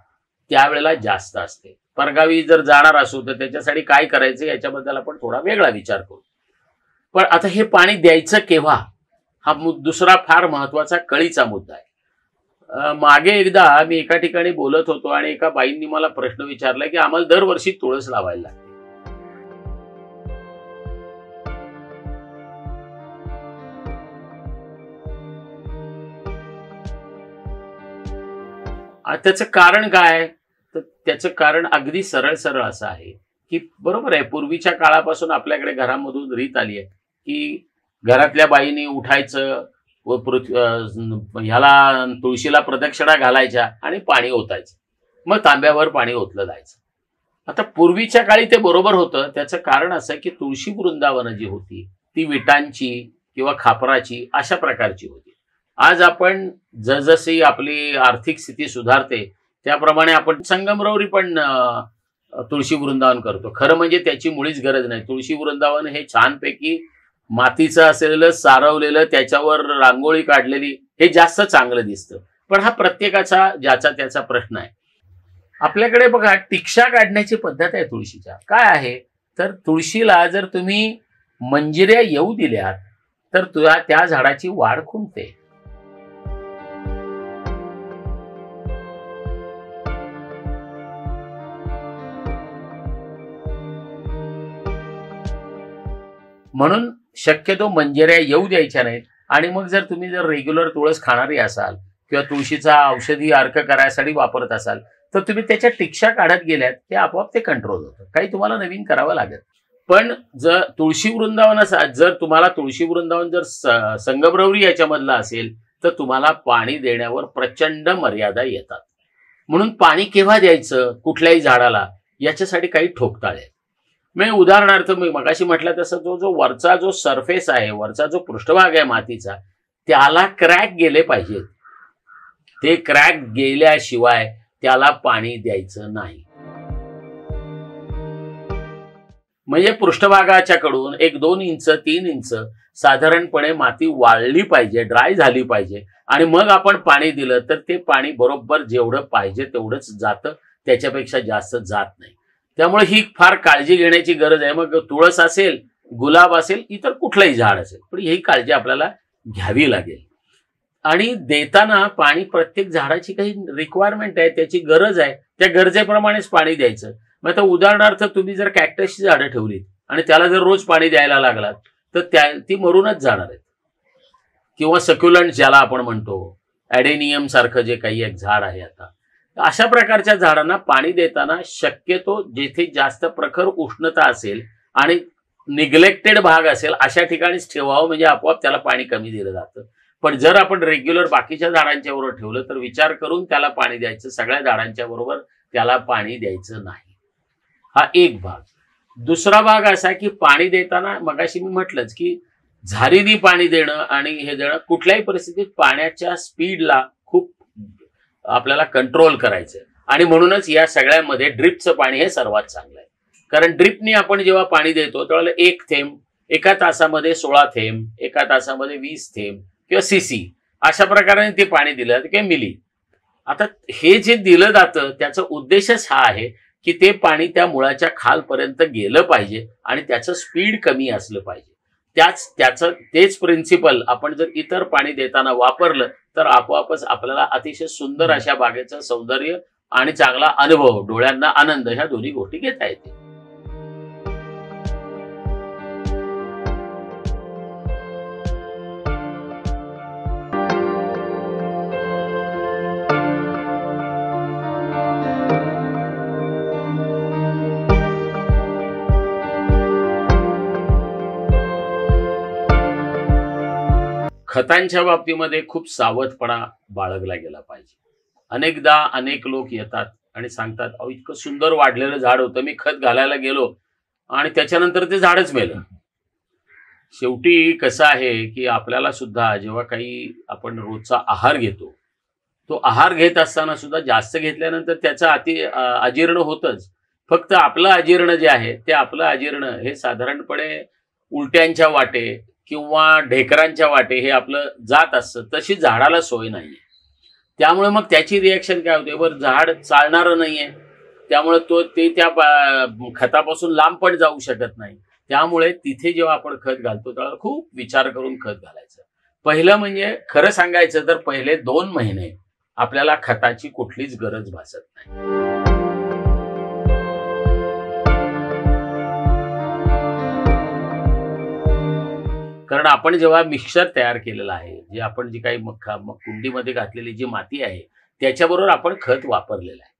[SPEAKER 2] त्यावेळेला जास्त असते. परगावी जर जाणार असू तर त्याच्यासाठी काय करायचं याच्याबद्दल आपण थोडा वेगळा विचार करू. पण आता हे पाणी द्यायचं केव्हा हा दुसरा फार महत्वाचा कळीचा मुद्दा आहे. मागे एकदा मी एका ठिकाणी बोलत होतो आणि एका बाईंनी मला प्रश्न विचारला की आम्हाला दरवर्षी तुळस लावायला लागते. त्याचं कारण काय, तर त्याचं कारण अगदी सरळ सरळ असं आहे की बरोबर आहे, पूर्वीच्या काळापासून आपल्याकडे घरामधून रीत आली आहे की घरातल्या बाईने उठायचं व ह्याला तुळशीला प्रदक्षिणा घालायच्या आणि पाणी ओतायचं, मग तांब्यावर पाणी ओतलं जायचं. आता पूर्वीच्या काळी ते बरोबर होतं. त्याचं कारण असं की तुळशी वृंदावन जी होती ती विटांची किंवा खापराची अशा प्रकारची होती. आज आपण जसजशी आपली आर्थिक स्थिती सुधारते त्याप्रमाणे आपण संगमरवरी पण तुळशी वृंदावन करतो. खरं म्हणजे त्याची मुळीच गरज नाही. तुळशी वृंदावन हे छानपैकी मातीचं असलेलं, सारवलेलं, त्याच्यावर रांगोळी काढलेली, हे जास्त चांगलं दिसतं. पण हा प्रत्येकाचा ज्याचा त्याचा प्रश्न आहे. आपल्याकडे बघा टिक्षा काढण्याची पद्धत आहे तुळशीच्या. काय आहे तर तुळशीला जर तुम्ही मंजिऱ्या येऊ दिल्यात तर त्या झाडाची वाढ खुंटते. म्हणून शक्यतो मंजिऱ्या येऊ द्यायच्या नाहीत. आणि मग जर तुम्ही रेग्युलर तुळस खाणारी असाल किंवा तुळशीचा औषधी अर्क करायसाठी वापरत असाल तर तुम्ही त्याच्या टिक्षा काढत गेल्यात ते आपोआप ते कंट्रोल होतं. काही तुम्हाला नवीन करावं लागत. पण जर तुळशी वृंदावन जर तुम्हाला तुळशी वृंदावन जर संगमरवरी याच्यामधलं असेल तर तुम्हाला पाणी देण्यावर प्रचंड मर्यादा येतात. म्हणून पाणी केव्हा द्यायचं कुठल्याही झाडाला याच्यासाठी काही ठोकताळे आहेत. मी उदाहरणार्थ मी मगाशी म्हटलं तसं जो वरचा जो सरफेस आहे, वरचा जो पृष्ठभाग आहे मातीचा, त्याला क्रॅक गेले पाहिजेत. ते क्रॅक गेल्याशिवाय त्याला पाणी द्यायचं नाही. म्हणजे पृष्ठभागाच्या कडून 1-2 इंच 3 इंच साधारणपणे माती वाळली पाहिजे, ड्राय झाली पाहिजे. आणि मग आपण पाणी दिलं तर ते पाणी बरोबर जेवढं पाहिजे तेवढंच जातं, त्याच्यापेक्षा जास्त जात नाही. त्यामुळे ही फार काळजी घेण्याची गरज आहे. मग तुळस असेल, गुलाब असेल, इतर कुठलंही झाड असेल, पण ही काळजी आपल्याला घ्यावी लागेल. आणि देताना पाणी प्रत्येक झाडाची काही रिक्वायरमेंट आहे, त्याची गरज आहे, त्या गरजेप्रमाणेच पाणी द्यायचं. मग आता उदाहरणार्थ तुम्ही जर कॅक्टसची झाडं ठेवली आणि त्याला जर रोज पाणी द्यायला लागलात तर ती मरूनच जाणार आहेत. किंवा सक्युलंट ज्याला आपण म्हणतो ॲडेनियम सारखं जे काही एक झाड आहे आता, अशा प्रकारच्या झाडांना पाणी देताना शक्यतो जेथे जास्त प्रखर उष्णता असेल आणि निग्लेक्टेड भाग असेल अशा ठिकाणीच ठेवावं, म्हणजे आपोआप त्याला पाणी कमी दिलं जातं. पण जर आपण रेग्युलर बाकीच्या झाडांच्या बरोबर ठेवलं तर विचार करून त्याला पाणी द्यायचं, सगळ्या झाडांच्या बरोबर त्याला पाणी द्यायचं नाही. हा एक भाग. दुसरा भाग असा की पाणी देताना मगाशी मी म्हटलंच की झारीने पाणी देणं आणि हे देणं, कुठल्याही परिस्थितीत पाण्याच्या स्पीडला खूप आपल्याला कंट्रोल करायचं आणि म्हणूनच या सगळ्यामध्ये ड्रिपचं पाणी हे सर्वात चांगलं आहे. कारण ड्रिपने आपण जेव्हा पाणी देतो त्यावेळेला 1 थेंब एका तासामध्ये 16 थेंब, एका तासामध्ये 20 थेंब किंवा सीसी अशा प्रकारे ते पाणी दिलं जातं किंवा मिली. आता हे जे दिलं जातं त्याचा उद्देशच हा आहे की ते पाणी त्या मुळाच्या खालपर्यंत गेलं पाहिजे आणि त्याचं स्पीड कमी असलं पाहिजे. तेच प्रिन्सिपल आपण जर इतर पाणी देताना वापरलं तर आपोआपच आपल्याला अतिशय सुंदर अशा बागेचं सौंदर्य आणि चांगला अनुभव, डोळ्यांना आनंद, ह्या दोन्ही गोष्टी घेता येतील. खतांच्या बाबतीमध्ये खूप सावधपणा बाळगला गेला पाहिजे. अनेकदा अनेक लोक येतात आणि सांगतात, अहो इतकं सुंदर वाढलेलं झाड होतं, मी खत घालायला गेलो आणि त्याच्यानंतर ते झाडच मेलं. शेवटी कसं आहे की आपल्याला सुद्धा जेव्हा काही आपण रोजचा आहार घेतो, तो आहार घेत असताना सुद्धा जास्त घेतल्यानंतर त्याचं अजीर्ण होतच. फक्त आपलं अजीर्ण जे आहे ते आपलं अजीर्ण हे साधारणपणे उलट्यांच्या वाटे किंवा ढेकरांच्या वाटे हे आपलं जात असतं, तशी झाडाला सोय नाहीये. त्यामुळे मग त्याची रिॲक्शन काय होते, वर झाड चालणारं नाहीये, त्यामुळे ते त्या खतापासून लांब पण जाऊ शकत नाही. त्यामुळे तिथे जेव्हा आपण खत घालतो त्याला खूप विचार करून खत घालायचं. पहिलं म्हणजे खरं सांगायचं तर पहिले 2 महिने आपल्याला खताची कुठलीच गरज भासत नाही. कारण आपण जेव्हा मिक्सचर तयार केलेलं आहे, जे आपण जी काही कुंडीमध्ये घातलेली जी माती आहे त्याच्याबरोबर आपण खत वापरलेलं आहे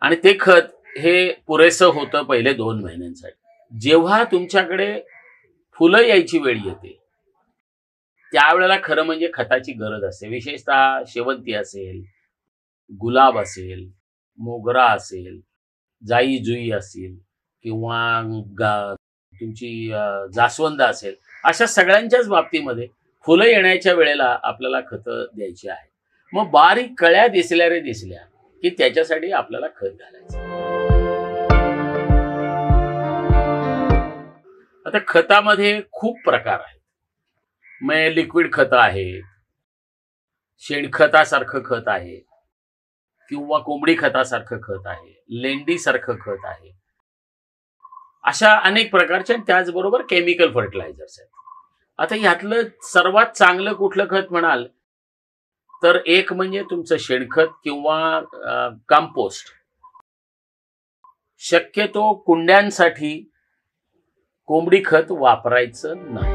[SPEAKER 2] आणि ते खत हे पुरेसं होतं पहिले 2 महिन्यांसाठी. जेव्हा तुमच्याकडे फुलं यायची वेळ येते त्यावेळेला खरं म्हणजे खताची गरज असते. विशेषतः शेवंती असेल, गुलाब असेल, मोगरा असेल, जाई जुई असेल किंवा तुमची जास्वंद असेल, अशा सगळ्यांच्याच बाबतीमध्ये फुलं येण्याच्या वेळेला आपल्याला खतं द्यायची आहे. मग बारीक कळ्या दिसल्या की त्याच्यासाठी आपल्याला खत घालायचं. आता खतामध्ये खूप प्रकार आहेत. मग लिक्विड खतं आहेत, शेणखतासारखं खत आहे किंवा कोंबडी खतासारखं खत आहे, लेंडीसारखं खत आहे, अशा अनेक प्रकारचे. त्याचबरोबर केमिकल फर्टिलायझर्स आहेत. आता ह्यातलं सर्वात चांगलं कुठलं खत म्हणाल तर एक म्हणजे तुमचं शेणखत किंवा कंपोस्ट. शक्यतो कुंड्यांसाठी कोंबडी खत वापरायचं नाही.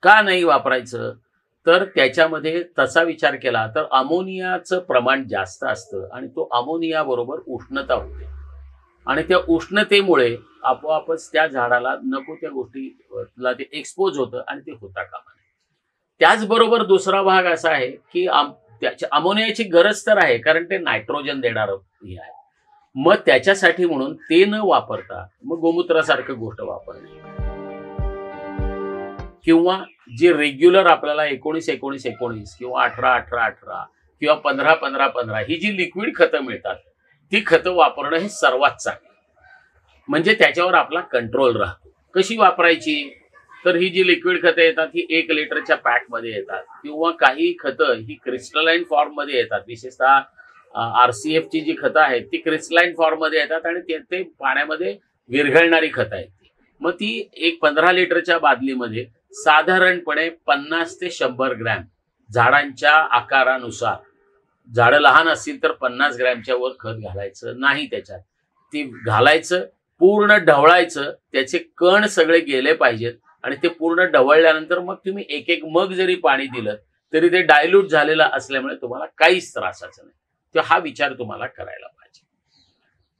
[SPEAKER 2] का नाही वापरायचं तर त्याच्यामध्ये तसा विचार केला तर अमोनियाचं प्रमाण जास्त असतं आणि तो अमोनिया बरोबर उष्णता होते आणि त्या उष्णतेमुळे आपोआपच त्या झाडाला नको त्या गोष्टीला ते एक्सपोज होतं आणि ते होता कामा नये. त्याचबरोबर दुसरा भाग असा आहे की त्याच्या अमोनियाची गरज तर आहे कारण ते नायट्रोजन देणारं हे आहे. मग त्याच्यासाठी म्हणून ते न वापरता मग गोमूत्रासारखं गोष्ट वापरणे किंवा जे रेग्युलर आपल्याला 19-19-19 किंवा 18-18-18 किंवा 15-15-15 ही जी लिक्विड खतं मिळतात ती खतं वापरणं हे सर्वात चांगलं. म्हणजे त्याच्यावर आपला कंट्रोल राहतो. कशी वापरायची तर ही जी लिक्विड खतं येतात ही 1 लिटरच्या पॅकमध्ये येतात किंवा काही खतं ही क्रिस्टलाइन फॉर्ममध्ये येतात. विशेषतः RCFची जी खतं आहेत ती क्रिस्टलाइन फॉर्ममध्ये येतात आणि ते पाण्यामध्ये विरघळणारी खतं आहेत. मग ती एक 15 लिटरच्या बादलीमध्ये साधारणपणे 50 ते 100 ग्रॅम झाडांच्या आकारानुसार, झाडं लहान असतील तर 50 ग्रॅमच्या वर खत घालायचं नाही. त्याच्यात ती घालायचं, पूर्ण ढवळायचं, त्याचे कण सगळे गेले पाहिजेत आणि ते पूर्ण ढवळल्यानंतर मग तुम्ही एक एक मग जरी पाणी दिलं तरी ते डायल्यूट झालेलं असल्यामुळे तुम्हाला काहीच त्रासाचं नाही. तर हा विचार तुम्हाला करायला पाहिजे.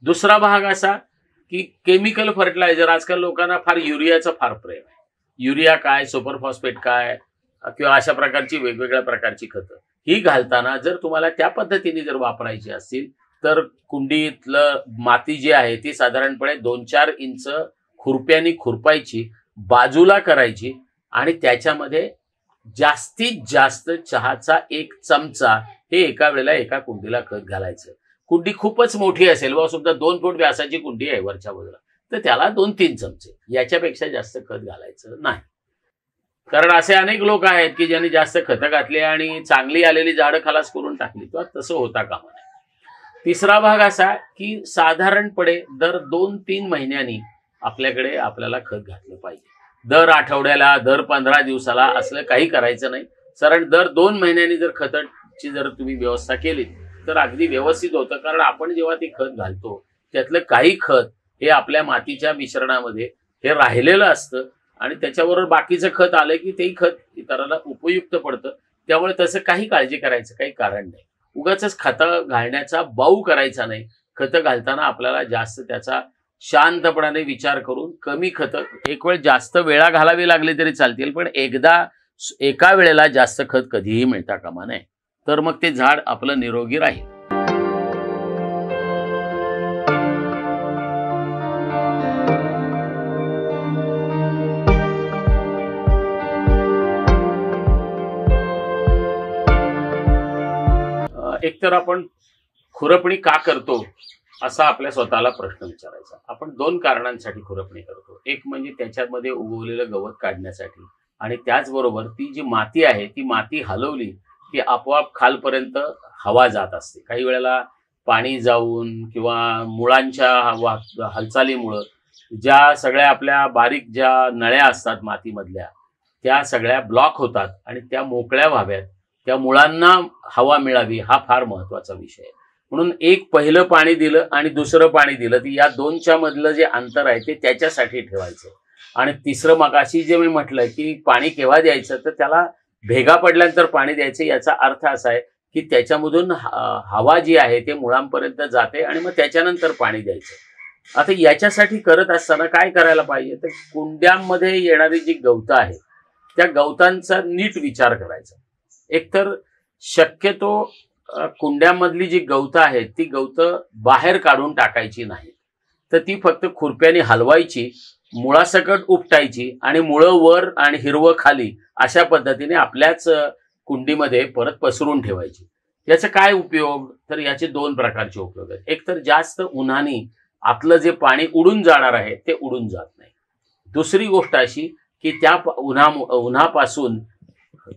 [SPEAKER 2] दुसरा भाग असा की केमिकल फर्टिलायझर, आजकाल लोकांना फार युरियाचं फार प्रेम आहे. युरिया काय, सुपर फॉस्फेट काय, किंवा अशा प्रकारची वेगवेगळ्या प्रकारची खतं ही घालताना जर तुम्हाला त्या पद्धतीने जर वापरायची असतील तर कुंडीतलं माती जी आहे ती साधारणपणे 2-4 इंच खुरप्यानी खुरपायची, बाजूला करायची आणि त्याच्यामध्ये जास्तीत जास्त चहाचा 1 चमचा हे एका वेळेला एका कुंडीला खत घालायचं. कुंडी खूपच मोठी असेल व सुद्धा 2 फूट व्यासाची कुंडी आहे वरच्या बाजूला, तर त्याला 2-3 चमचे, याच्यापेक्षा जास्त खत घालायचं नाही. कारण असे अनेक लोक आहेत की ज्यांनी जास्त खतं घातली आणि चांगली आलेली झाडं खलास करून टाकली, तर तसं होता कामा नये. तिसरा भाग असा की साधारणपणे दर 2-3 महिन्यांनी आपल्याला खत घातलं पाहिजे. दर आठवड्याला, दर 15 दिवसाला असलं काही करायचं नाही. सरळ दर 2 महिन्यांनी जर खताची जर तुम्ही व्यवस्था केली तर अगदी व्यवस्थित होतं. कारण आपण जेव्हा ते खत घालतो त्यातलं काही खत हे आपल्या मातीच्या मिश्रणामध्ये हे राहिलेलं असतं आणि त्याच्याबरोबर बाकीचं खत आलं की तेही खत इतरांना उपयुक्त पडतं. त्यामुळे तसं काही काळजी करायचं काही कारण नाही. उगाचच खतं घालण्याचा बाऊ करायचा नाही. खतं घालताना आपल्याला जास्त त्याचा शांतपणाने विचार करून कमी खतं, एक वेळ जास्त वेळा घालावी लागली तरी चालतील, पण एकदा एका वेळेला जास्त खत कधीही मिळता कामा नये. तर मग ते झाड आपलं निरोगी राहील. एकतर आपण खुरपणी का करतो असा आपल्या स्वतःला प्रश्न विचारायचा. आपण 2 कारणांसाठी खुरपणी करतो. एक म्हणजे त्याच्यामध्ये उगवलेलं गवत काढण्यासाठी आणि त्याचबरोबर ती जी माती आहे ती माती हलवली की आपोआप खालपर्यंत हवा जात असते. काही वेळेला पाणी जाऊन किंवा मुळांच्या हालचालीमुळं ज्या सगळ्या आपल्या बारीक ज्या नळ्या असतात मातीमधल्या त्या सगळ्या ब्लॉक होतात आणि त्या मोकळ्या व्हाव्यात, त्या मुळांना हवा मिळावी, हा फार महत्वाचा विषय आहे. म्हणून एक पहिलं पाणी दिलं आणि दुसरं पाणी दिलं ती या 2च्या मधलं जे अंतर आहे ते त्याच्यासाठी ठेवायचं. आणि तिसरं मगाशी जे मी म्हटलं की पाणी केव्हा द्यायचं, तर त्याला भेगा पडल्यानंतर पाणी द्यायचं. याचा अर्थ असा आहे की त्याच्यामधून हवा जी आहे ते मुळांपर्यंत जाते आणि मग त्याच्यानंतर पाणी द्यायचं. आता याच्यासाठी करत असताना काय करायला पाहिजे, तर कुंड्यांमध्ये येणारी जी गवतं आहे त्या गवतांचा नीट विचार करायचा. एकतर शक्यतो कुंड्यामधली जी गवतं आहेत ती गवतं बाहेर काढून टाकायची नाही, तर ती फक्त खुरप्याने हलवायची, मुळासकट उपटायची आणि मुळं वर आणि हिरवं खाली अशा पद्धतीने आपल्याच कुंडीमध्ये परत पसरून ठेवायची. याचा काय उपयोग, तर याचे 2 प्रकारचे उपयोग आहेत. एक तर जास्त उन्हाने आतलं जे पाणी उडून जाणार आहे ते उडून जात नाही. दुसरी गोष्ट अशी की त्या उन्हापासून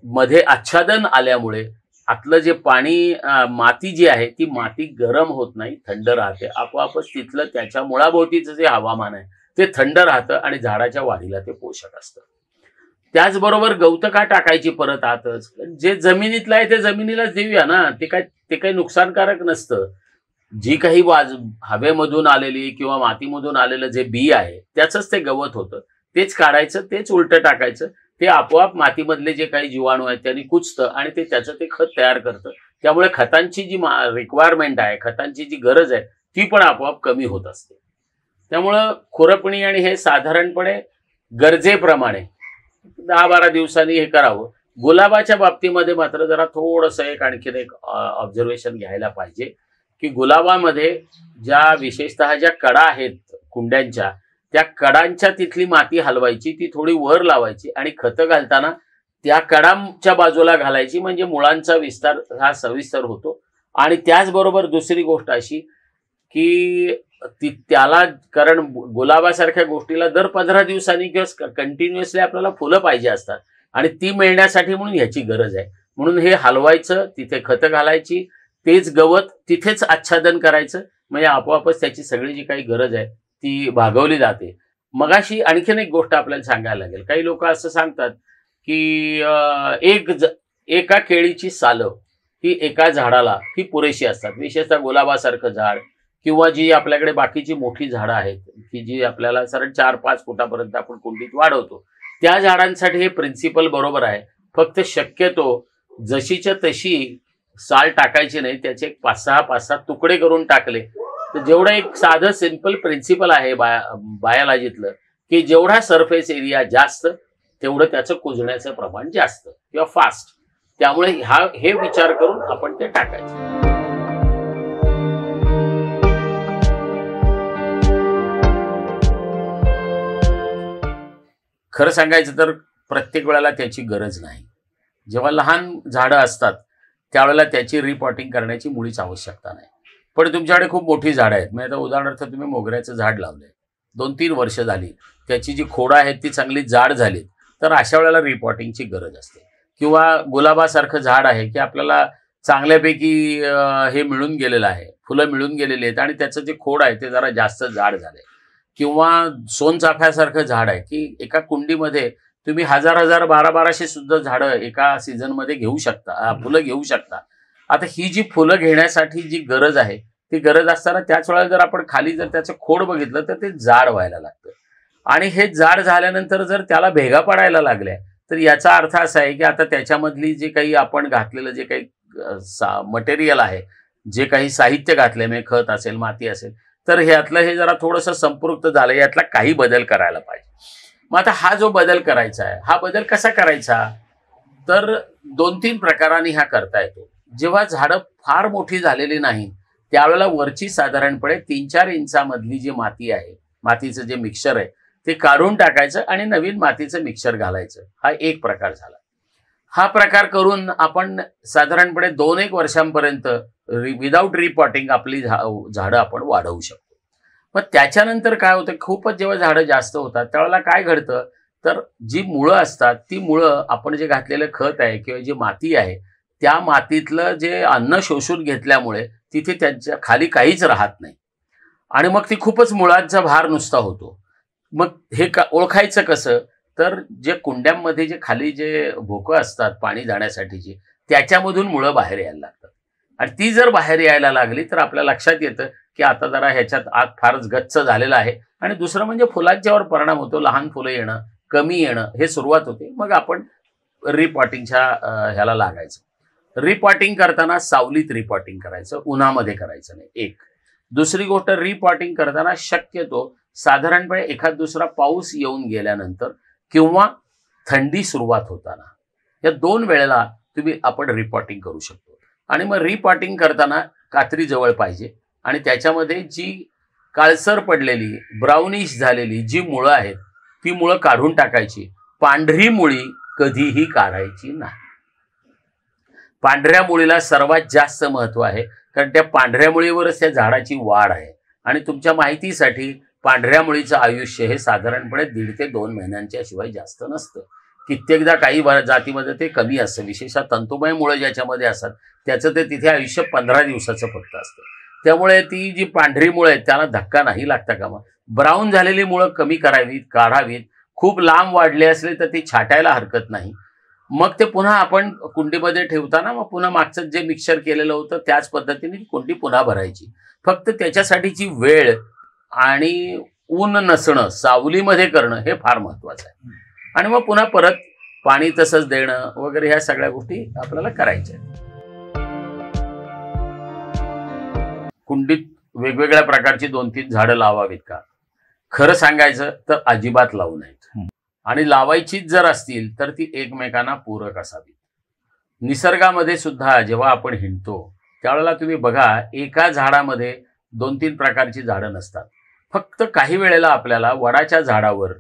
[SPEAKER 2] मध्ये आच्छादन आल्यामुळे आतलं जे पाणी माती जी आहे ती माती गरम होत नाही, थंड राहते. आपोआपच तिथलं त्याच्या मुळाभोवतीचं जे हवामान आहे ते थंड राहतं आणि झाडाच्या वाढीला ते पोषक असतं. त्याचबरोबर गवतं का टाकायची परत आतच, जे जमिनीतलं आहे ते जमिनीलाच देऊया ना, ते काही नुकसानकारक नसतं. जी काही हवेमधून आलेली किंवा मातीमधून आलेलं जे बी आहे त्याचंच ते गवत होतं, तेच काढायचं, तेच उलटं टाकायचं. ते आपोआप मातीमधले जे काही जीवाणू आहेत त्यांनी कुचतं आणि ते त्याचं ते खत तयार करतं. त्यामुळे खतांची जी रिक्वायरमेंट आहे, खतांची जी गरज आहे ती पण आपोआप कमी होत असते. त्यामुळं खुरपणी आणि हे साधारणपणे गरजेप्रमाणे 10-12 दिवसांनी हे करावं. गुलाबाच्या बाबतीमध्ये मात्र जरा थोडंसं आणखीन एक ऑब्झर्वेशन घ्यायला पाहिजे की गुलाबामध्ये ज्या विशेषतः ज्या कडा आहेत कुंड्यांच्या, त्या कडांच्या तिथली माती हलवायची, ती थोडी वर लावायची आणि खतं घालताना त्या कडांच्या बाजूला घालायची, म्हणजे मुळांचा विस्तार हा सविस्तर होतो. आणि त्याचबरोबर दुसरी गोष्ट अशी की त्याला, कारण गुलाबासारख्या गोष्टीला दर 15 दिवसांनी किंवा कंटिन्युअसली आपल्याला फुलं पाहिजे असतात आणि ती मिळण्यासाठी म्हणून ह्याची गरज आहे. म्हणून हे हलवायचं, तिथे खतं घालायची, तेच गवत तिथेच आच्छादन करायचं, म्हणजे आपोआपच त्याची सगळी जी काही गरज आहे ती भागवली जाते. मगाशी आणखीन एक गोष्ट आपल्याला सांगायला लागेल. काही लोक असं सांगतात की एका केळीची सालं ही एका झाडाला ही पुरेशी असतात. विशेषतः गुलाबासारखं झाड किंवा जी आपल्याकडे बाकीची मोठी झाडं आहेत की जी आपल्याला सरळ 4-5 फुटापर्यंत आपण कुंडीत वाढवतो, त्या झाडांसाठी हे प्रिन्सिपल बरोबर आहे. फक्त शक्यतो जशीच्या तशी साल टाकायची नाही, त्याचे 5-6 तुकडे करून टाकले तर जेवढं एक साधं सिंपल प्रिन्सिपल आहे बायोलॉजीतलं, की जेवढा सरफेस एरिया जास्त तेवढं त्याचं कुजण्याचं प्रमाण जास्त किंवा फास्ट. त्यामुळे हे विचार करून आपण ते टाकायचं. खरं सांगायचं तर प्रत्येक वेळेला त्याची गरज नाही. जेव्हा लहान झाडं असतात त्यावेळेला त्याची रिपॉटिंग करण्याची मुळीच आवश्यकता नाही. पण तुमच्याकडे खूप मोठी झाडं आहेत. म्हणजे आता उदाहरणार्थ तुम्ही मोगऱ्याचं झाड लावलंय, 2-3 वर्ष झाली, त्याची जी खोडं आहेत ती चांगली जाड झालीत, तर अशा वेळेला रिपॉटिंगची गरज असते. किंवा गुलाबासारखं झाड आहे की आपल्याला चांगल्यापैकी हे मिळून गेलेलं आहे, फुलं मिळून गेलेली आहेत आणि त्याचं जे खोड आहे ते जरा जास्त जाड झालंय. किंवा सोनचाफ्यासारखं झाड आहे की एका कुंडीमध्ये तुम्ही 1000-1000, 1200 सुद्धा झाडं एका सीझनमध्ये घेऊ शकता, फुलं घेऊ शकता. आता ही जी फुलं घेण्यासाठी जी गरज आहे ती गरज असताना त्याच वेळेला जर आपण खाली जर त्याचं खोड बघितलं तर ते जाड व्हायला लागतं. आणि हे जाड झाल्यानंतर जर त्याला भेगा पडायला लागल्या तर याचा अर्थ असा आहे की आता त्याच्यामधली जे काही आपण घातलेलं जे काही मटेरियल आहे, जे काही साहित्य घातले, म्हणजे खत असेल, माती असेल, तर ह्यातलं हे जरा थोडंसं संपृक्त झालं, यातला काही बदल करायला पाहिजे. मग आता हा जो बदल करायचा आहे, हा बदल कसा करायचा, तर 2-3 प्रकारांनी हा करता येतो. जेव्हा झाडं फार मोठी झालेली नाही त्यावेळेला वरची साधारणपणे 3-4 इंचामधली जी माती आहे, मातीचं जे मिक्सचर आहे ते काढून टाकायचं आणि नवीन मातीचं मिक्सचर घालायचं. हा एक प्रकार झाला. हा प्रकार करून आपण साधारणपणे 2-1 वर्षांपर्यंत विदाऊट रिपॉटिंग आपली झाडं आपण वाढवू शकतो. मग त्याच्यानंतर काय होतं, खूपच जेव्हा झाडं जास्त होतात त्यावेळेला काय घडतं, तर जी मुळं असतात ती मुळं आपण जे घातलेलं खत आहे किंवा जी माती आहे त्या मातीतलं जे अन्न शोषून घेतल्यामुळे तिथे त्यांच्या खाली काहीच राहत नाही आणि मग ती खूपच मुळांचा भार नुसता होतो. मग हे ओळखायचं कसं, तर जे कुंड्यांमध्ये जे खाली जे भोकं असतात पाणी जाण्यासाठीची, त्याच्यामधून मुळं बाहेर यायला लागतात. आणि ती जर बाहेर यायला लागली तर आपल्या लक्षात येतं की आता जरा ह्याच्यात आत फारच गच्च झालेलं आहे. आणि दुसरं म्हणजे फुलांच्यावर परिणाम होतो, लहान फुलं येणं, कमी येणं हे सुरुवात होते. मग आपण रिपॉटिंगच्या ह्याला लागायचं. रिपॉटिंग करताना सावलीत रिपॉटिंग करायचं, उन्हामध्ये करायचं नाही. एक. दुसरी गोष्ट, रिपॉटिंग करताना शक्यतो साधारणपणे एखाद दुसरा पाऊस येऊन गेल्यानंतर किंवा थंडी सुरुवात होताना, या 2 वेळेला आपण रिपॉटिंग करू शकतो. आणि मग रिपॉटिंग करताना कात्री जवळ पाहिजे आणि त्याच्यामध्ये जी काळसर पडलेली, ब्राउनिश झालेली जी मुळं आहेत ती मुळं काढून टाकायची. पांढरी मुळी कधीही काढायची नाही. पांढऱ्या मुळीला सर्वात जास्त महत्व आहे, कारण त्या पांढऱ्या मुळीवरच त्या झाडाची वाढ आहे. आणि तुमच्या माहितीसाठी पांढऱ्या मुळीचं आयुष्य हे साधारणपणे 1.5 ते 2 महिन्यांच्या शिवाय जास्त नसतं. कित्येकदा काही जातीमध्ये ते कमी असतं. विशेषतः तंतुमय मुळं ज्याच्यामध्ये असतात त्याचं ते तिथे आयुष्य 15 दिवसाचं फक्त असतं. त्यामुळे ती जी पांढरी मुळं आहेत त्याला धक्का नाही लागता कामा. ब्राऊन झालेली मुळं कमी करावीत, काढावीत. खूप लांब वाढले असले तर ती छाटायला हरकत नाही. मग ते पुन्हा आपण कुंडीमध्ये ठेवताना मग पुन्हा मागचं जे मिक्सचर केलेलं होतं त्याच पद्धतीने कुंडी पुन्हा भरायची. फक्त त्याच्यासाठीची वेळ आणि ऊन नसणं, सावलीमध्ये करणं हे फार महत्वाचं आहे. आणि मग पुन्हा परत पाणी तसंच देणं वगैरे ह्या सगळ्या गोष्टी आपल्याला करायच्या. कुंडीत वेगवेगळ्या प्रकारची 2-3 झाडं लावावीत का? खरं सांगायचं तर अजिबात लावू नयेत. आणि लावायचीच जर असतील तर ती एकमेकांना पूरक असावी. निसर्गामध्ये सुद्धा जेव्हा आपण हिंडतो त्यावेळेला तुम्ही बघा, एका झाडामध्ये 2-3 प्रकारची झाडं नसतात. फक्त काही वेळेला आपल्याला वडाच्या झाडावर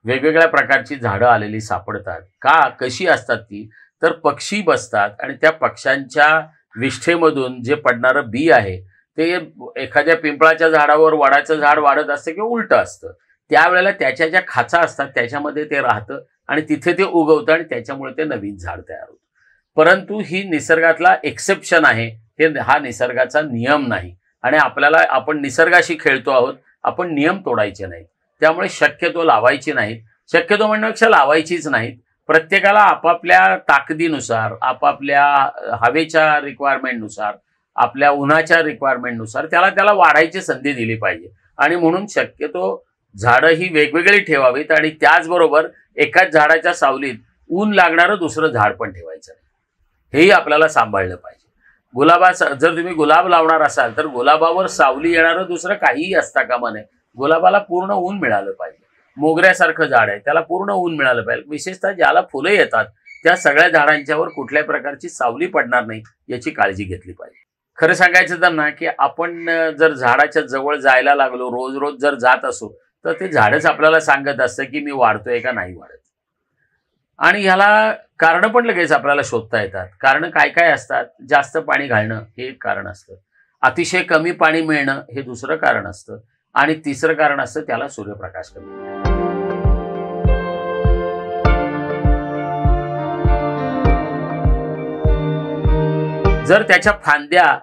[SPEAKER 2] वेगवेगळ्या प्रकारची झाडं आलेली सापडतात. का, कशी असतात ती, तर पक्षी बसतात आणि त्या पक्ष्यांच्या विष्ठेमधून जे पडणारं बी आहे ते एखाद्या पिंपळाच्या झाडावर वडाचं झाड वाढत असतं किंवा उलटं असतं. त्यावेळेला त्याच्या ज्या खाचा असतात त्याच्यामध्ये ते राहतं आणि तिथे ते उगवतं आणि त्याच्यामुळे ते नवीन झाड तयार होतं. परंतु ही निसर्गातला एक्सेप्शन आहे, हा निसर्गाचा नियम नाही. आणि आपण निसर्गाशी खेळतो आहोत, आपण नियम तोडायचे नाहीत. त्यामुळे शक्यतो लावायची नाहीत. शक्यतो म्हणण्यापेक्षा लावायचीच नाहीत. प्रत्येकाला आपापल्या ताकदीनुसार, आपापल्या हवेच्या रिक्वायरमेंटनुसार, आपल्या उन्हाच्या रिक्वायरमेंटनुसार त्याला वाढायची संधी दिली पाहिजे. आणि म्हणून शक्यतो झाडं ही वेगवेगळी ठेवावीत आणि त्याचबरोबर एकाच झाडाच्या सावलीत ऊन लागणारं दुसरं झाड पण ठेवायचं नाही, हेही आपल्याला सांभाळलं पाहिजे. जर तुम्ही गुलाब लावणार असाल तर गुलाबावर सावली येणारं दुसरं काहीही असता कामा नये. गुलाबाला पूर्ण ऊन मिळालं पाहिजे. मोगऱ्यासारखं झाड आहे, त्याला पूर्ण ऊन मिळालं पाहिजे. विशेषतः ज्याला फुलं येतात त्या सगळ्या झाडांच्यावर कुठल्याही प्रकारची सावली पडणार नाही याची काळजी घेतली पाहिजे. खरं सांगायचं तर ना की आपण जर झाडाच्या जवळ जायला लागलो, रोज रोज जर जात असू, तर ते झाडच आपल्याला सांगत असतं की मी वाढतोय का नाही वाढत. आणि ह्याला कारण पण लगेच आपल्याला शोधता येतात. कारण काय काय असतात? जास्त पाणी घालणं हे एक कारण असतं, अतिशय कमी पाणी मिळणं हे दुसरं कारण असतं, आणि तिसरं कारण असतं त्याला सूर्यप्रकाश कमी. जर त्याच्या फांद्या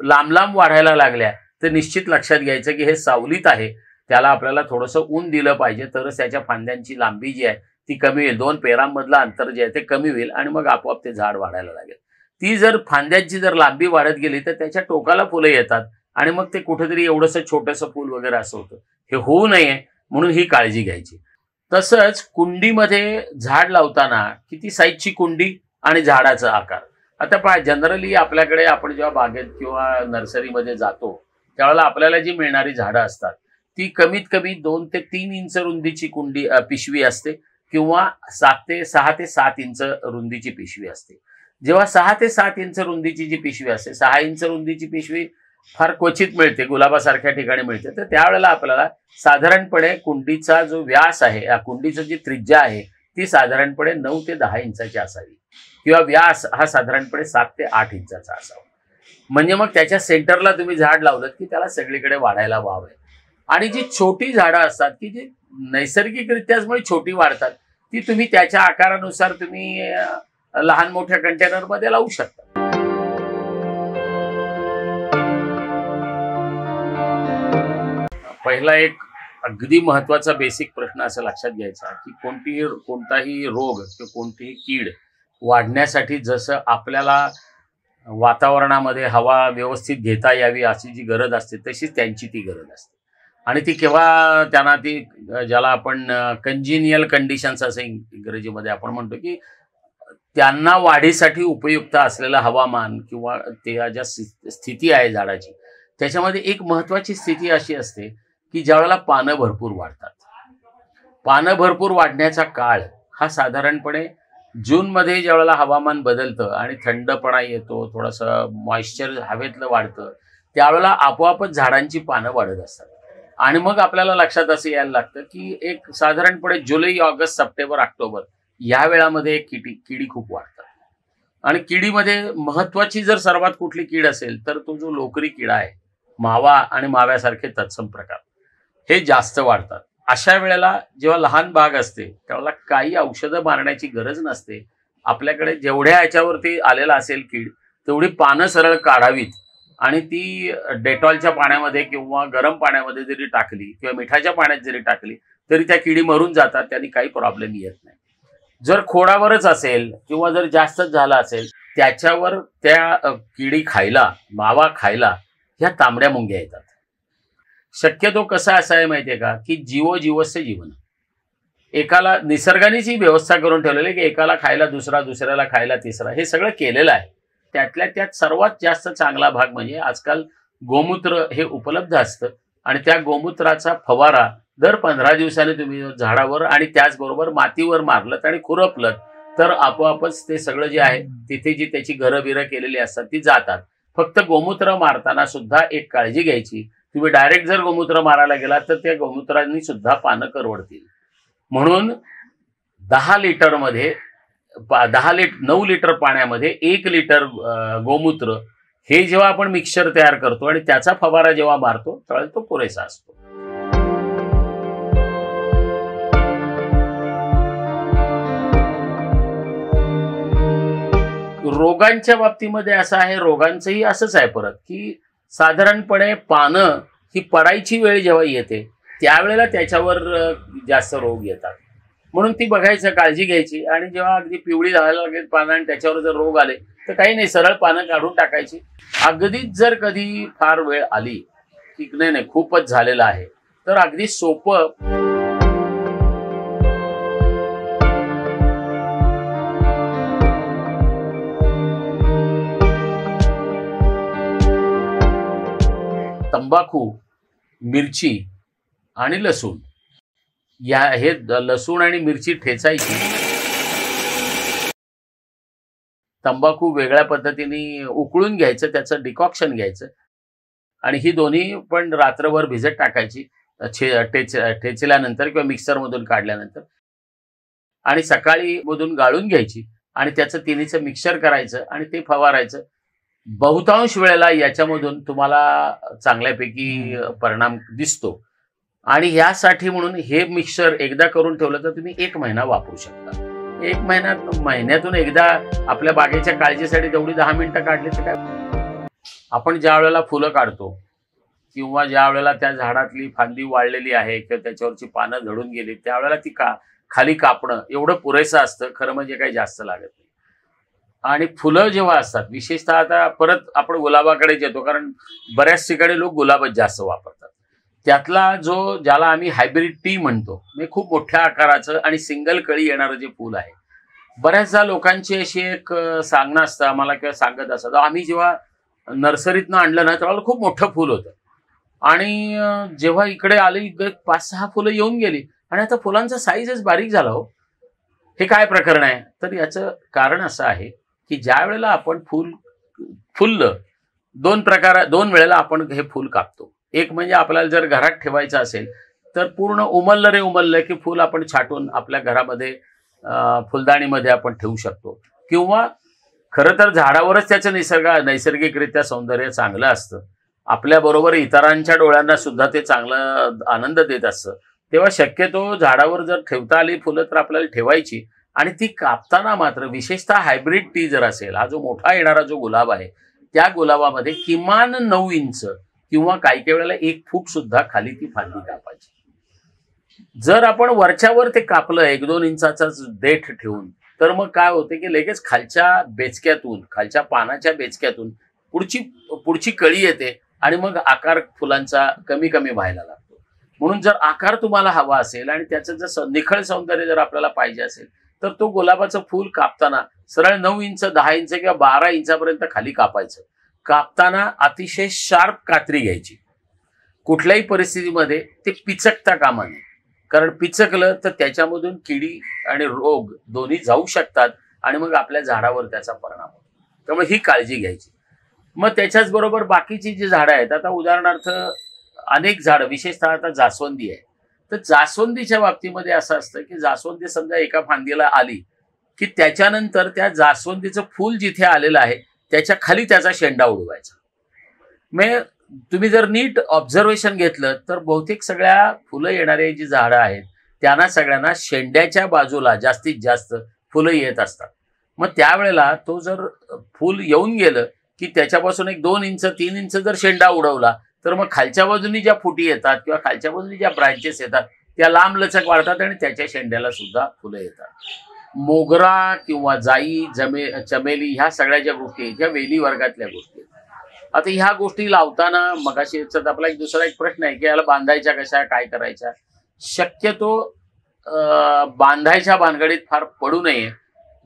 [SPEAKER 2] लांब लांब वाढायला लागल्या तर निश्चित लक्षात घ्यायचं की हे सावलीत आहे, त्याला आपल्याला थोडंसं ऊन दिलं पाहिजे, तरच त्याच्या फांद्यांची लांबी जी आहे ती कमी होईल. 2 पेरांमधलं अंतर जे आहे ते कमी होईल आणि मग आपोआप ते झाड वाढायला लागेल. ती जर फांद्यांची जर लांबी वाढत गेली तर त्याच्या टोकाला फुलं येतात आणि मग ते कुठेतरी एवढंसं छोटंसं फूल वगैरे असं होतं. हे होऊ नये म्हणून ही काळजी घ्यायची. तसंच कुंडीमध्ये झाड लावताना किती साईजची कुंडी आणि झाडाचा आकार. आता पहा, जनरली आपल्याकडे आपण जेव्हा बागेत किंवा नर्सरीमध्ये जातो त्यावेळेला आपल्याला जी मिळणारी झाडं असतात ती कमीत कमी 2 ते 3 इंच रुंदीची पिशवी असते किंवा 6 ते 7 इंच रुंदीची पिशवी असते. जेव्हा 6 ते 7 इंच रुंदीची जी पिशवी असते, 6 इंच रुंदीची पिशवी फार क्वचित मिळते, गुलाबासारख्या ठिकाणी मिळते, तर त्यावेळेला आपल्याला साधारणपणे कुंडीचा जो व्यास आहे, या कुंडीचं जी त्रिज्या आहे ती साधारणपणे 9 ते 10 इंचाची असावी किंवा व्यास हा साधारणपणे 7 ते 8 इंचाचा असावा. म्हणजे मग त्याच्या सेंटरला तुम्ही झाड लावलं की त्याला सगळीकडे वाढायला वाव आहे. आणि जी छोटी झाडं असतात की जी नैसर्गिकरित्याच छोटी वाढतात, ती तुम्ही त्याच्या आकारानुसार तुम्ही लहान मोठ्या कंटेनरमध्ये लावू शकता. पहिला एक अगदी महत्वाचा बेसिक प्रश्न असा लक्षात घ्यायचा की कोणताही रोग किंवा कोणतीही कीड वाढण्यासाठी जसं आपल्याला वातावरणामध्ये हवा व्यवस्थित घेता यावी अशी जी गरज असते तशीच त्यांची ती गरज असते. आणि ती केव्हा त्यांना ती ज्याला आपण कंजिनियल कंडिशन्स असं इंग्रजीमध्ये आपण म्हणतो की त्यांना वाढीसाठी उपयुक्त असलेलं हवामान किंवा त्या ज्या स्थिती आहे झाडाची, त्याच्यामध्ये एक महत्वाची स्थिती अशी असते की ज्यावेळेला पानं भरपूर वाढतात. पानं भरपूर वाढण्याचा काळ हा साधारणपणे जूनमध्ये ज्यावेळेला हवामान बदलतं आणि थंडपणा येतो, थोडंसं मॉइश्चर हवेतलं वाढतं, त्यावेळेला आपोआपच झाडांची पानं वाढत असतात. आणि मग आपल्याला लक्षात असं यायला लागतं की एक साधारणपणे जुलै, ऑगस्ट, सप्टेंबर, ऑक्टोबर या वेळामध्ये किडी खूप वाढतात. आणि किडीमध्ये महत्वाची जर सर्वात कुठली कीड असेल तर तो जो लोकरी किडा आहे, मावा आणि माव्यासारखे तत्सम प्रकार हे जास्त वाढतात. अशा वेळेला जेव्हा लहान बाग असते त्यावेळेला काही औषधं मारण्याची गरज नसते. आपल्याकडे जेवढ्या याच्यावरती आलेला असेल कीड तेवढी पानं सरळ काढावीत आणि ती डेटॉलच्या पाण्यामध्ये किंवा गरम पाण्यामध्ये जरी टाकली किंवा मिठाच्या पाण्यात जरी टाकली तरी त्या किडी मरून जातात, त्यांनी काही प्रॉब्लेम येत नाही. जर खोडावरच असेल किंवा जर जास्तच झाला असेल त्याच्यावर त्या किडी खायला, मावा खायला ह्या तांबड्या मुंग्या येतात. शक्यतो कसं असं आहे माहितीये का की जीवो जीवस्य जीवन, एकाला निसर्गानेच ही व्यवस्था करून ठेवलेली की एकाला खायला दुसरा, दुसऱ्याला खायला तिसरा, हे सगळं केलेलं आहे. त्यातल्या त्यात सर्वात जास्त चांगला भाग म्हणजे आजकाल गोमूत्र हे उपलब्ध असतं आणि त्या गोमूत्राचा फवारा दर 15 दिवसांनी तुम्ही झाडावर आणि त्याचबरोबर मातीवर मारलं आणि खुरपलं तर आपोआपच ते सगळं जे आहे तिथे जी त्याची घरं बिरं केलेली असतात ती जातात. फक्त गोमूत्र मारताना सुद्धा एक काळजी घ्यायची, तुम्ही डायरेक्ट जर गोमूत्र मारायला गेला तर त्या गोमूत्रांनी सुद्धा पानं करवडतील. म्हणून 9 लिटर पाण्यामध्ये 1 लिटर गोमूत्र हे जेव्हा आपण मिक्सचर तयार करतो आणि त्याचा फवारा जेव्हा मारतो त्यावेळेला तो पुरेसा असतो. रोगांच्या बाबतीमध्ये असं आहे, रोगांचंही असंच आहे परत की साधारणपणे पानं ही पडायची वेळ जेव्हा येते त्यावेळेला त्याच्यावर जास्त रोग येतात. म्हणून ती बघायचं, काळजी घ्यायची आणि जेव्हा अगदी पिवळी झाडायला लागेल पानं आणि त्याच्यावर जर रोग आले तर काही नाही, सरळ पानं काढून टाकायची. अगदीच जर कधी फार वेळ आली की नाही खूपच झालेलं आहे तर अगदी सोपं तंबाखू, मिरची आणि लसूण हे लसूण आणि मिरची ठेचायची, तंबाखू वेगळ्या पद्धतीने उकळून घ्यायचं, त्याचं डिकॉक्शन घ्यायचं आणि ही दोन्ही पण रात्रभर भिजत टाकायची ठेचल्यानंतर किंवा मिक्सरमधून काढल्यानंतर, आणि सकाळी मधून गाळून घ्यायची आणि त्याचं तिन्हीचं मिक्सर करायचं आणि ते फवारायचं. बहुतांश वेळेला याच्यामधून तुम्हाला चांगल्यापैकी परिणाम दिसतो. आणि यासाठी म्हणून हे मिक्सर एकदा करून ठेवलं तर तुम्ही 1 महिना वापरू शकता. 1 महिन्यातून एकदा आपल्या बागेच्या काळजीसाठी तेवढी 10 मिनिटं काढली तर काय. आपण ज्या वेळेला फुलं काढतो किंवा ज्या वेळेला त्या झाडातली फांदी वाळलेली आहे किंवा त्याच्यावरची पानं झडून गेली, त्यावेळेला ती खाली कापणं एवढं पुरेसं असतं. खरं म्हणजे काही जास्त लागत नाही. आणि फुलं जेव्हा असतात, विशेषतः आता परत आपण गुलाबाकडे येतो, कारण बऱ्याच ठिकाणी लोक गुलाबच जास्त वापरतात. त्यातला ज्याला आम्ही हायब्रिड टी म्हणतो, म्हणजे खूप मोठ्या आकाराचं आणि सिंगल कळी येणारं जे फुल आहे, बऱ्याचदा लोकांची अशी एक सांगणं असतं आम्हाला किंवा सांगत असतं, आम्ही जेव्हा नर्सरीतनं आणलं ना तेव्हा खूप मोठं फुल होतं आणि जेव्हा इकडे आली 5-6 फुलं येऊन गेली आणि आता फुलांचा साईजच बारीक झाला. हो, हे काय प्रकरण आहे? तर याचं कारण असं आहे की ज्या वेळेला आपण फुललं, 2 वेळेला आपण हे फुल कापतो. एक म्हणजे आपल्याला जर घरात ठेवायचं असेल तर पूर्ण उमललं की फुल आपण छाटून आपल्या घरामध्ये फुलदाणीमध्ये आपण ठेवू शकतो, किंवा खरं तर झाडावरच त्याचं नैसर्गिकरित्या सौंदर्य चांगलं असतं. आपल्याबरोबर इतरांच्या डोळ्यांना सुद्धा ते चांगलं आनंद देत असतं. तेव्हा शक्यतो झाडावर जर ठेवता आली फुलं तर आपल्याला ठेवायची. आणि ती कापताना मात्र विशेषतः हायब्रिड टी जर असेल, हा जो मोठा येणारा जो गुलाब आहे, त्या गुलाबामध्ये किमान 9 इंच किंवा काही वेळेला 1 फूट सुद्धा खाली ती फांदी कापायची. जर आपण वरच्यावर ते कापलं 1-2 इंचाचा देठ ठेवून, तर मग काय होते की लगेच खालच्या पानाच्या बेचक्यातून पुढची कळी येते आणि मग आकार फुलांचा कमी व्हायला लागतो. म्हणून जर आकार तुम्हाला हवा असेल आणि त्याचं जर निखळ सौंदर्य जर आपल्याला पाहिजे असेल, तर तो गुलाबाचं फूल कापताना सरळ 9 इंच, 10 इंच किंवा 12 इंचापर्यंत खाली कापायचं. कापताना अतिशय शार्प कात्री घ्यायची. कुठल्याही परिस्थितीमध्ये ते पिचकता कामा नये, कारण पिचकलं तर त्याच्यामधून किडी आणि रोग दोन्ही जाऊ शकतात आणि मग आपल्या झाडावर त्याचा परिणाम होतो. त्यामुळे ही काळजी घ्यायची. मग त्याच्याच बरोबर बाकीची जी झाडं आहेत, आता उदाहरणार्थ अनेक झाडं, विशेषतः आता जास्वंदी आहे, तर जास्वंदीच्या बाबतीमध्ये असं असतं की जास्वंदी समजा एका फांदीला आली की त्याच्यानंतर त्या जास्वंदीचं फूल जिथे आलेलं आहे त्याच्या खाली त्याचा शेंडा उडवायचा. मग तुम्ही जर नीट ऑब्झर्वेशन घेतलं तर बहुतेक सगळ्या फुलं येणारे जी झाडं आहेत त्यांना सगळ्यांना शेंड्याच्या बाजूला जास्तीत जास्त फुलं येत असतात. मग त्यावेळेला तो जर फूल येऊन गेलं की त्याच्यापासून 1-2 इंच 3 इंच जर शेंडा उडवला तर मग खालच्या बाजूनी ज्या फुटी येतात किंवा खालच्या बाजूनी ज्या ब्रांचेस येतात त्या लांब लचक वाढतात आणि त्याच्या शेंड्याला सुद्धा फुलं येतात. मोगरा किंवा जाई, चमेली ह्या सगळ्या ज्या गोष्टी ह्या वेली वर्गातल्या गोष्टी. आता ह्या गोष्टी लावताना मगाशी आपला दुसरा एक प्रश्न आहे की याला बांधायच्या कशा, काय करायच्या. शक्यतो बांधायच्या भानगडीत फार पडू नये.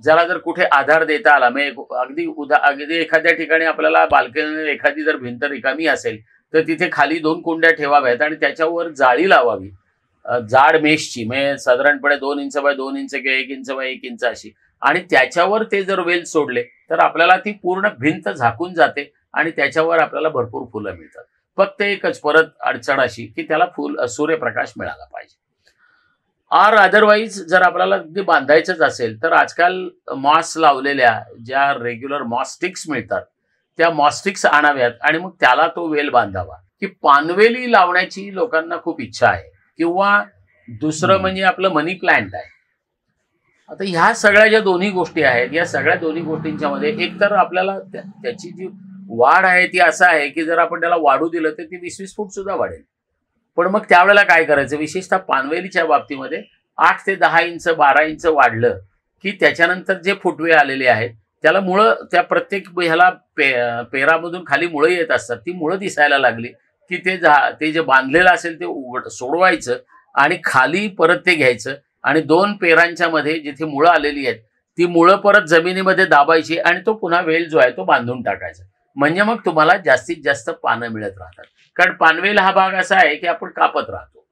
[SPEAKER 2] ज्याला जर कुठे आधार देता आला, म्हणजे अगदी एखाद्या ठिकाणी आपल्याला बाल्कनी एखादी जर भिंत रिकामी असेल तर तिथे खाली 2 कुंड्या ठेवाव्यात आणि त्याच्यावर जाळी लावावी जाड मेशची, म्हणजे साधारणपणे 2 इंच बाय 2 इंच किंवा 1 इंच बाय 1 इंच अशी, आणि त्याच्यावर ते जर वेल सोडले तर आपल्याला ती पूर्ण भिंत झाकून जाते आणि त्याच्यावर आपल्याला भरपूर फुलं मिळतात. फक्त एकच परत अडचण अशी की त्याला सूर्यप्रकाश मिळाला पाहिजे. अदरवाईज जर आपल्याला ते बांधायचंच असेल तर आजकाल मॉस लावलेल्या ज्या रेग्युलर मॉस स्टिक्स मिळतात त्या मॉस स्टिक्स आणाव्यात आणि मग त्याला तो वेल बांधावा. की पानवेली लावण्याची लोकांना खूप इच्छा आहे, किंवा दुसरं म्हणजे आपलं मनी प्लांट आहे. आता ह्या सगळ्या ज्या दोन्ही गोष्टी आहेत, या सगळ्या दोन्ही गोष्टींच्या मध्ये एकतर आपल्याला त्याची जी वाढ आहे ती असं आहे की जर आपण त्याला वाढू दिलं तर ती 20-20 फूट सुद्धा वाढेल. पण मग त्यावेळेला काय करायचं, विशेषतः पानवेलीच्या बाबतीमध्ये 8 ते 10 इंच 12 इंच वाढलं की त्याच्यानंतर जे फुटवे आलेले आहेत त्याला मुळं, त्या प्रत्येक ह्याला पेरामधून खाली मुळं येत असतात, ती मुळं दिसायला लागली की ते जे बांधलेलं असेल ते सोडवायचं आणि खाली परत ते घ्यायचं आणि 2 पेरांच्या मध्ये जिथे मुळं आलेली आहेत ती मुळं परत जमिनीमध्ये दाबायची आणि तो पुन्हा वेल जो आहे तो बांधून टाकायचा. म्हणजे मग तुम्हाला जास्तीत जास्त पानं मिळत राहतात. कारण पानवेल हा भाग असा आहे की आपण कापत राहतो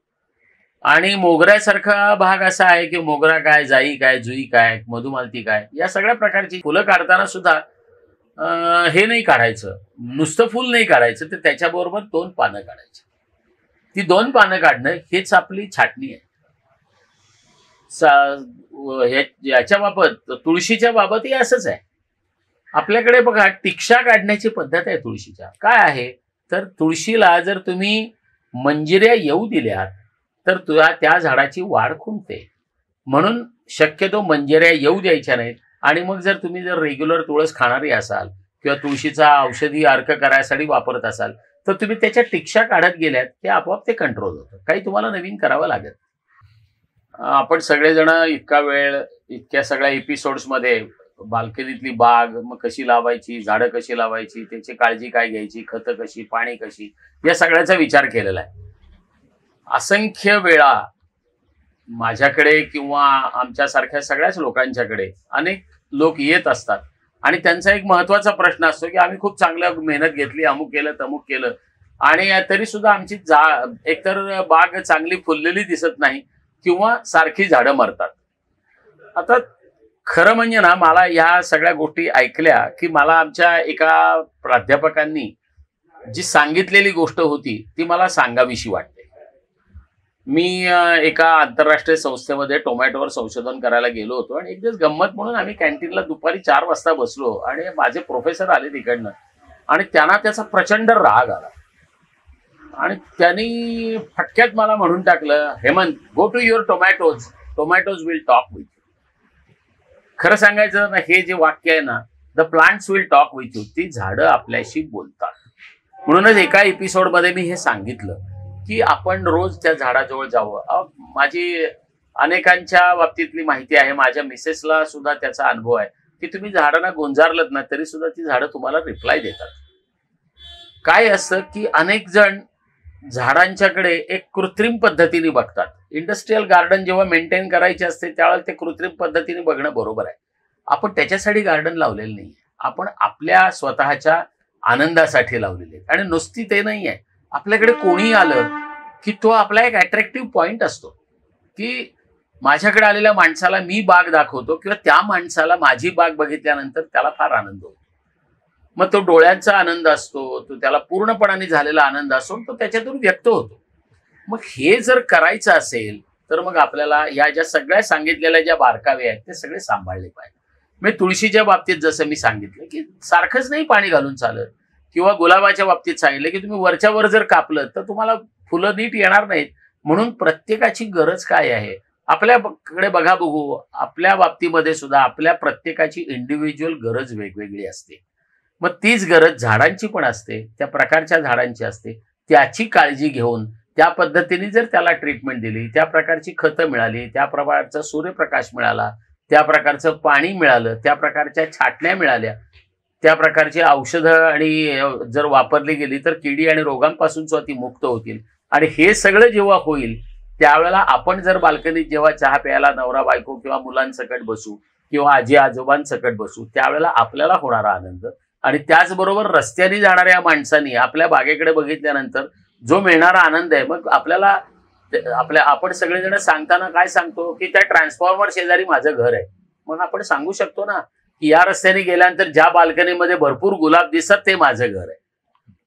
[SPEAKER 2] आणि मोगऱ्यासारखा भाग असा आहे की मोगरा काय, जाई काय, जुई काय, मधुमालती काय, या सगळ्या प्रकारची फुलं काढताना सुद्धा हे नाही काढायचं, नुसतं फुल नाही काढायचं, तर त्याच्याबरोबर 2 पानं काढायची. ती 2 पानं काढणं हेच आपली छाटणी आहे. याच्या बाबत, तुळशीच्या बाबतही असंच आहे. आपल्याकडे बघा टिक्षा काढण्याची पद्धत आहे तुळशीच्या. काय आहे तर तुळशीला जर तुम्ही मंजिऱ्या येऊ दिल्यात तर त्या झाडाची वाढ खुंटते. म्हणून शक्यतो मंजिऱ्या येऊ द्यायच्या नाहीत. आणि मग जर तुम्ही रेग्युलर तुळस खाणारी असाल किंवा तुळशीचा औषधी अर्क करायसाठी वापरत असाल तर तुम्ही त्याच्या टिक्षा काढत गेल्यात की आपोआप ते कंट्रोल होतं. काही तुम्हाला नवीन करावं लागत. आपण सगळेजण इतका वेळ इतक्या सगळ्या एपिसोड्समध्ये बाल्कनीतली बाग मग कशी लावायची, झाडं कशी लावायची, त्याची काळजी काय घ्यायची, खतं कशी, पाणी कशी, या सगळ्याचा विचार केलेला आहे. असंख्य वेळा माझ्याकडे किंवा आमच्यासारख्या सगळ्याच लोकांच्याकडे अनेक लोक येत असतात आणि त्यांचा एक महत्वाचा प्रश्न असतो की आम्ही खूप चांगलं मेहनत घेतली, अमुक केलं तमुक केलं आणि तरी सुद्धा आमची एकतर बाग चांगली फुललेली दिसत नाही किंवा सारखी झाडं मरतात. आता खरं म्हणजे ना, मला या सगळ्या गोष्टी ऐकल्या की मला आमच्या एका प्राध्यापकांनी जी सांगितलेली गोष्ट होती ती मला सांगावीशी वाटते. मी एका आंतरराष्ट्रीय संस्थेमध्ये टोमॅटोवर संशोधन करायला गेलो होतो आणि एक दिवस गंमत म्हणून आम्ही कॅन्टीनला दुपारी 4 वाजता बसलो आणि माझे प्रोफेसर आले तिकडनं आणि त्यांना त्याचा प्रचंड राग आला आणि त्यांनी फटक्यात मला म्हणून टाकलं, Hemant, go to your tomatoes, tomatoes will talk with you. खरं सांगायचं ना, हे जे वाक्य आहे ना, the plants will talk with you, ती झाडं आपल्याशी बोलतात. म्हणूनच एका एपिसोडमध्ये मी हे सांगितलं की आपण रोज त्या झाडाजवळ जावं. माझी अनेकांच्या बाबतीतली माहिती आहे, माझ्या मिसेसला सुद्धा त्याचा अनुभव आहे की तुम्ही झाडांना गोंजारलत ना तरी सुद्धा ती झाडं तुम्हाला रिप्लाय देतात. काय असतं की अनेक जण झाडांच्याकडे एक कृत्रिम पद्धतीने बघतात. इंडस्ट्रियल गार्डन जेव्हा मेंटेन करायचे असते त्यावेळेला ते कृत्रिम पद्धतीने बघणं बरोबर आहे. आपण त्याच्यासाठी गार्डन लावलेलं नाही, आपण आपल्या स्वतःच्या आनंदासाठी लावलेले. आणि नुसती ते नाही आहे, आपल्याकडे कोणी आलं की तो आपला एक अट्रॅक्टिव्ह पॉइंट असतो की माझ्याकडे आलेल्या माणसाला मी बाग दाखवतो किंवा त्या माणसाला माझी बाग बघितल्यानंतर त्याला फार आनंद होतो. मग तो डोळ्यांचा आनंद असतो, तो त्याला पूर्णपणाने झालेला आनंद असतो, तो त्याच्यातून व्यक्त होतो. मग हे जर करायचं असेल तर मग आपल्याला या ज्या सगळ्या सांगितलेल्या ज्या बारकावे आहेत ते सगळे सांभाळले पाहिजे. मी तुळशीच्या बाबतीत जसं मी सांगितलं की सारखंच नाही पाणी घालून चालत, किंवा गुलाबाच्या बाबतीत सांगितलं की तुम्ही वरच्या वर जर कापलं तर तुम्हाला फुलं नीट येणार नाहीत. म्हणून प्रत्येकाची गरज काय आहे आपल्याकडे बघा बघू. आपल्या बाबतीमध्ये सुद्धा आपल्या प्रत्येकाची इंडिव्हिज्युअल गरज वेगवेगळी असते. मग तीच गरज झाडांची पण असते, त्या प्रकारच्या झाडांची असते. त्याची काळजी घेऊन त्या पद्धतीने जर त्याला ट्रीटमेंट दिली, त्या प्रकारची खतं मिळाली, त्या प्रकारचा सूर्यप्रकाश मिळाला, त्या प्रकारचं पाणी मिळालं, त्या प्रकारच्या छाटण्या मिळाल्या, त्या प्रकारची औषधं आणि जर वापरली गेली तर किडी आणि रोगांपासून सुद्धा ती मुक्त होतील. आणि हे सगळं जेव्हा होईल त्यावेळेला आपण जर बाल्कनीत जेव्हा चहा प्यायला नवरा बायको किंवा मुलांसकट बसू किंवा आजी आजोबांसकट बसू त्यावेळेला आपल्याला होणारा आनंद आणि त्याचबरोबर रस्त्याने जाणाऱ्या माणसांनी आपल्या बागेकडे बघितल्यानंतर जो मिळणारा आनंद आहे, मग आपण सगळेजण सांगताना काय सांगतो की त्या ट्रान्सफॉर्मर शेजारी माझं घर आहे. मग आपण सांगू शकतो ना की या रस्त्याने गेल्यानंतर ज्या बाल्कनीमध्ये भरपूर गुलाब दिसत ते माझं घर आहे.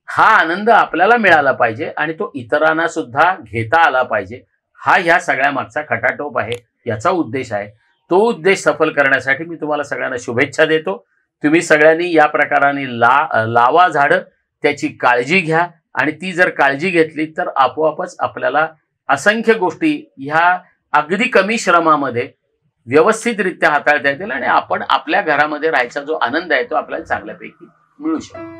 [SPEAKER 2] हा आनंद आपल्याला मिळाला पाहिजे आणि तो इतरांना सुद्धा घेता आला पाहिजे. हा ह्या सगळ्या मागचा खटाटोप आहे, याचा उद्देश आहे. तो उद्देश सफल करण्यासाठी मी तुम्हाला सगळ्यांना शुभेच्छा देतो. तुम्ही सगळ्यांनी या प्रकाराने लावा झाडं, त्याची काळजी घ्या आणि ती जर काळजी घेतली तर आपोआपच आपल्याला असंख्य गोष्टी ह्या अगदी कमी श्रमामध्ये व्यवस्थितरित्या हाताळता येतील आणि आपण आपल्या घरामध्ये राहायचा जो आनंद आहे तो आपल्याला चांगल्यापैकी मिळू शकतो.